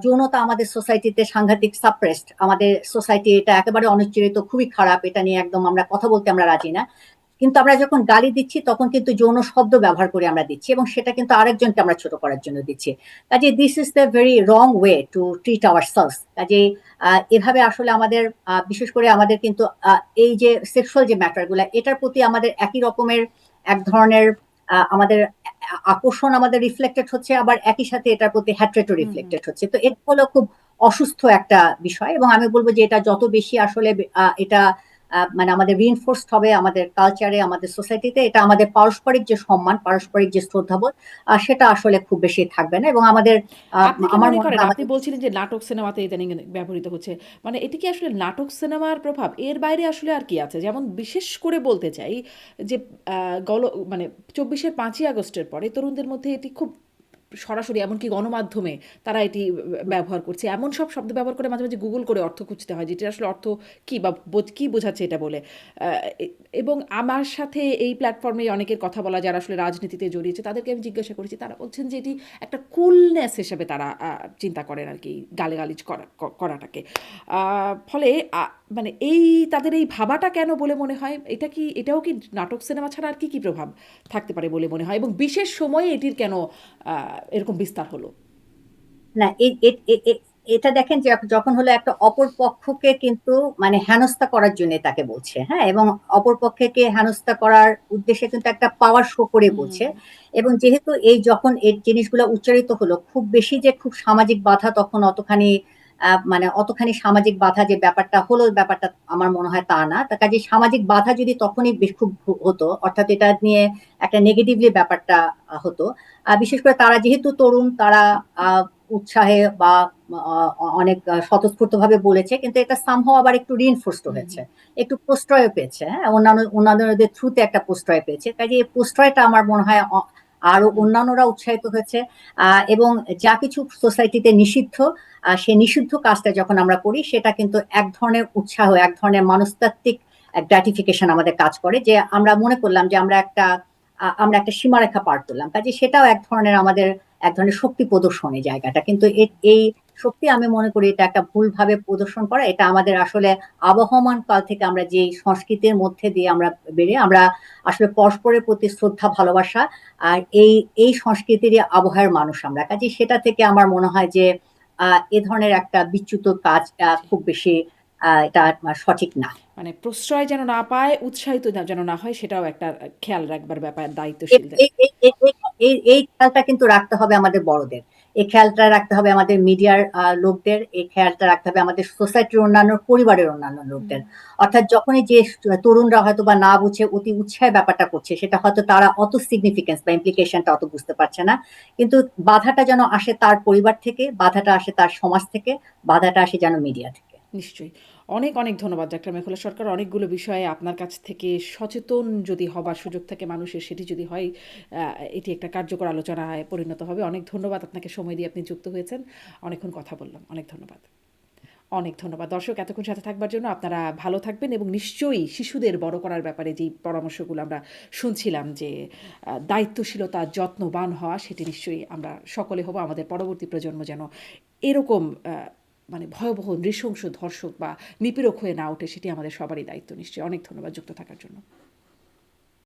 যৌনতা আমাদের সোসাইটিতে সাংঘাতিক সাপ্রেসড, আমাদের সোসাইটি এটা একেবারে অনুচ্চারিত, খুবই খারাপ, এটা নিয়ে একদম আমরা কথা বলতে আমরা রাজি না। কিন্তু আমরা যখন গালি দিচ্ছি তখন কিন্তু যৌন শব্দ ব্যবহার করে আমরা দিচ্ছি, এবং সেটা কিন্তু আরেকজনকে আমরা ছোট করার জন্য দিচ্ছি। কাজে this is the very wrong way to treat our cells. কাজে এভাবে আসলে আমাদের বিশেষ করে আমাদের কিন্তু এই যে সেক্সুয়াল যে ম্যাটার গুলা, এটার প্রতি আমাদের একই রকমের এক ধরনের আমাদের আকর্ষণ আমাদের রিফ্লেক্টেড হচ্ছে, আবার একই সাথে এটার প্রতি হ্যাট্রেটও হুম, হুম। রিফ্লেক্টেড হচ্ছে। তো এটা হলো খুব অসুস্থ একটা বিষয়, এবং আমি বলবো যে এটা যত বেশি আসলে এটা মানে আমাদের রিইনফোর্সড হবে আমাদের কালচারে, আমাদের সোসাইটিতে, এটা আমাদের পারস্পরিক যে সম্মান, পারস্পরিক যে শ্রদ্ধাবোধ, সেটা আসলে খুব বেশি থাকবে না। এবং আমাদের আপনি কি আমার মনে মনে করেন, হয় আপনি আমাদের বলছিলেন যে নাটক সিনেমাতে ইদানিং ব্যবহৃত হচ্ছে, মানে এটি কি আসলে নাটক সিনেমার প্রভাব, এর বাইরে আসলে আর কি আছে? যেমন বিশেষ করে বলতে চাই যে গল মানে 24-এর 5ই আগস্টের পরে তরুণদের মধ্যে এটি খুব সরাসরি এমনকি গণমাধ্যমে তারা এটি ব্যবহার করছে, এমন সব শব্দ ব্যবহার করে মাঝে মাঝে গুগল করে অর্থ খুঁজতে হয়, যেটা আসলে অর্থ কী বা কী বোঝাচ্ছে এটা বলে। এবং আমার সাথে এই প্ল্যাটফর্মে অনেকের কথা বলা যারা আসলে রাজনীতিতে জড়িয়েছে, তাদেরকে আমি জিজ্ঞাসা করেছি, তারা বলছেন যে এটি একটা কুলনেস হিসেবে তারা চিন্তা করেন আর কি, গালিগালিজ করাটাকে। ফলে মানে এই তাদের এই ভাবাটা কেন বলে মনে হয়? এটাও কি নাটক সিনেমা ছাড়া আর কি প্রভাব থাকতে পারে বলে মনে হয়, এবং বিশেষ সময়ে এটির কেন এরকম বিস্তার হলো? না, এটা দেখেন যে যখন হলো একটা অপর পক্ষকে কিন্তু মানে হেনস্থা করার জন্য তাকে বলছে, হ্যাঁ, এবং অপর পক্ষকে হেনস্থা করার উদ্দেশ্যে কিন্তু একটা পাওয়ার শো করে বলছে। এবং যেহেতু এই যখন এই জিনিসগুলো উচ্চারিত হলো, খুব বেশি যে খুব সামাজিক বাধা তখন অতখানি মানে অতখানি সামাজিক বাধা যে ব্যাপারটা হলো, ব্যাপারটা আমার মনে হয় তা না। তার কাজে সামাজিক বাধা যদি তখনই খুব হতো, অর্থাৎ এটা নিয়ে একটা নেগেটিভলি ব্যাপারটা হতো। বিশেষ করে তারা যেহেতু তরুণ, তারা উৎসাহে বা অনেক স্বতঃস্ফূর্ত ভাবে বলেছে, কিন্তু এটা সামহাও আবার একটু রিইনফোর্সড হয়েছে, একটু প্রশ্রয় পেয়েছে, হ্যাঁ, অন্যান্যদের থ্রুতে একটা প্রশ্রয় পেয়েছে। কাজে এই প্রশ্রয়টা আমার মনে হয় আরো অন্যান্যরা উৎসাহিত হয়েছে। এবং যা কিছু সোসাইটিতে নিষিদ্ধ, সেই নিষিদ্ধ কাজটা যখন আমরা করি, সেটা কিন্তু এক ধরনের উৎসাহ, এক ধরনের মনস্তাত্ত্বিক গ্র্যাটিফিকেশন আমাদের কাজ করে, যে আমরা মনে করলাম যে আমরা একটা সীমারেখা পার করলাম। কাজে সেটাও এক ধরনের শক্তি প্রদর্শন এই জায়গাটা। কিন্তু এই শক্তি আমি মনে করি এটা একটা ভুলভাবে প্রদর্শন করা। এটা আমাদের আসলে আবহমান কাল থেকে আমরা যে সংস্কৃতির মধ্যে দিয়ে আমরা আমরা আসলে পরস্পরের প্রতি শ্রদ্ধা, ভালোবাসা, আর এই সংস্কৃতির আবহাওয়ার মানুষ আমরা। কাজে সেটা থেকে আমার মনে হয় যে এ ধরনের একটা বিচ্যুত কাজ খুব বেশি এটা সঠিক না। মানে প্রশ্রয় যেন না পায়, উৎসাহিত যেন না হয়, সেটাও একটা খেয়াল রাখবার ব্যাপার এ- দায়িত্বশীলদের। এই এই- এই- এই- এই এই খেয়ালটা কিন্তু রাখতে হবে আমাদের বড়দের, এই খেয়ালটা রাখতে হবে আমাদের মিডিয়ার লোকদের, এই খেয়ালটা রাখতে হবে আমাদের সোসাইটির অন্যান্য, পরিবারের অন্যান্য লোকদের। অর্থাৎ যখনই যে তরুণরা হয়তো বা না বুঝে অতি উৎসাহে ব্যাপারটা করছে, সেটা হয়তো তারা অত সিগনিফিকেন্স বা ইমপ্লিকেশনটা অত বুঝতে পারছে না। কিন্তু বাধাটা যেন আসে তার পরিবার থেকে, বাধাটা আসে তার সমাজ থেকে, বাধাটা আসে যেন মিডিয়া থেকে। নিশ্চয়ই। অনেক অনেক ধন্যবাদ ডাক্তার মেঘলা সরকার। অনেকগুলো বিষয়ে আপনার কাছ থেকে সচেতন যদি হবার সুযোগ থাকে মানুষের, সেটি যদি হয়, এটি একটা কার্যকর আলোচনায় পরিণত হবে। অনেক ধন্যবাদ আপনাকে, সময় দিয়ে আপনি যুক্ত হয়েছেন, অনেকক্ষণ কথা বললাম। অনেক ধন্যবাদ। অনেক ধন্যবাদ। দর্শক, এতক্ষণ সাথে থাকবার জন্য আপনারা ভালো থাকবেন, এবং নিশ্চয়ই শিশুদের বড় করার ব্যাপারে যেই পরামর্শগুলো আমরা শুনছিলাম, যে দায়িত্বশীলতা, যত্নবান হওয়া, সেটি নিশ্চয়ই আমরা সকলে হব। আমাদের পরবর্তী প্রজন্ম যেন এরকম মানে ভয়াবহ নৃশংস ধর্ষক বা নিপীড়ক হয়ে না ওঠে, সেটি আমাদের সবারই দায়িত্ব। নিশ্চয়ই। অনেক ধন্যবাদ যুক্ত থাকার জন্য।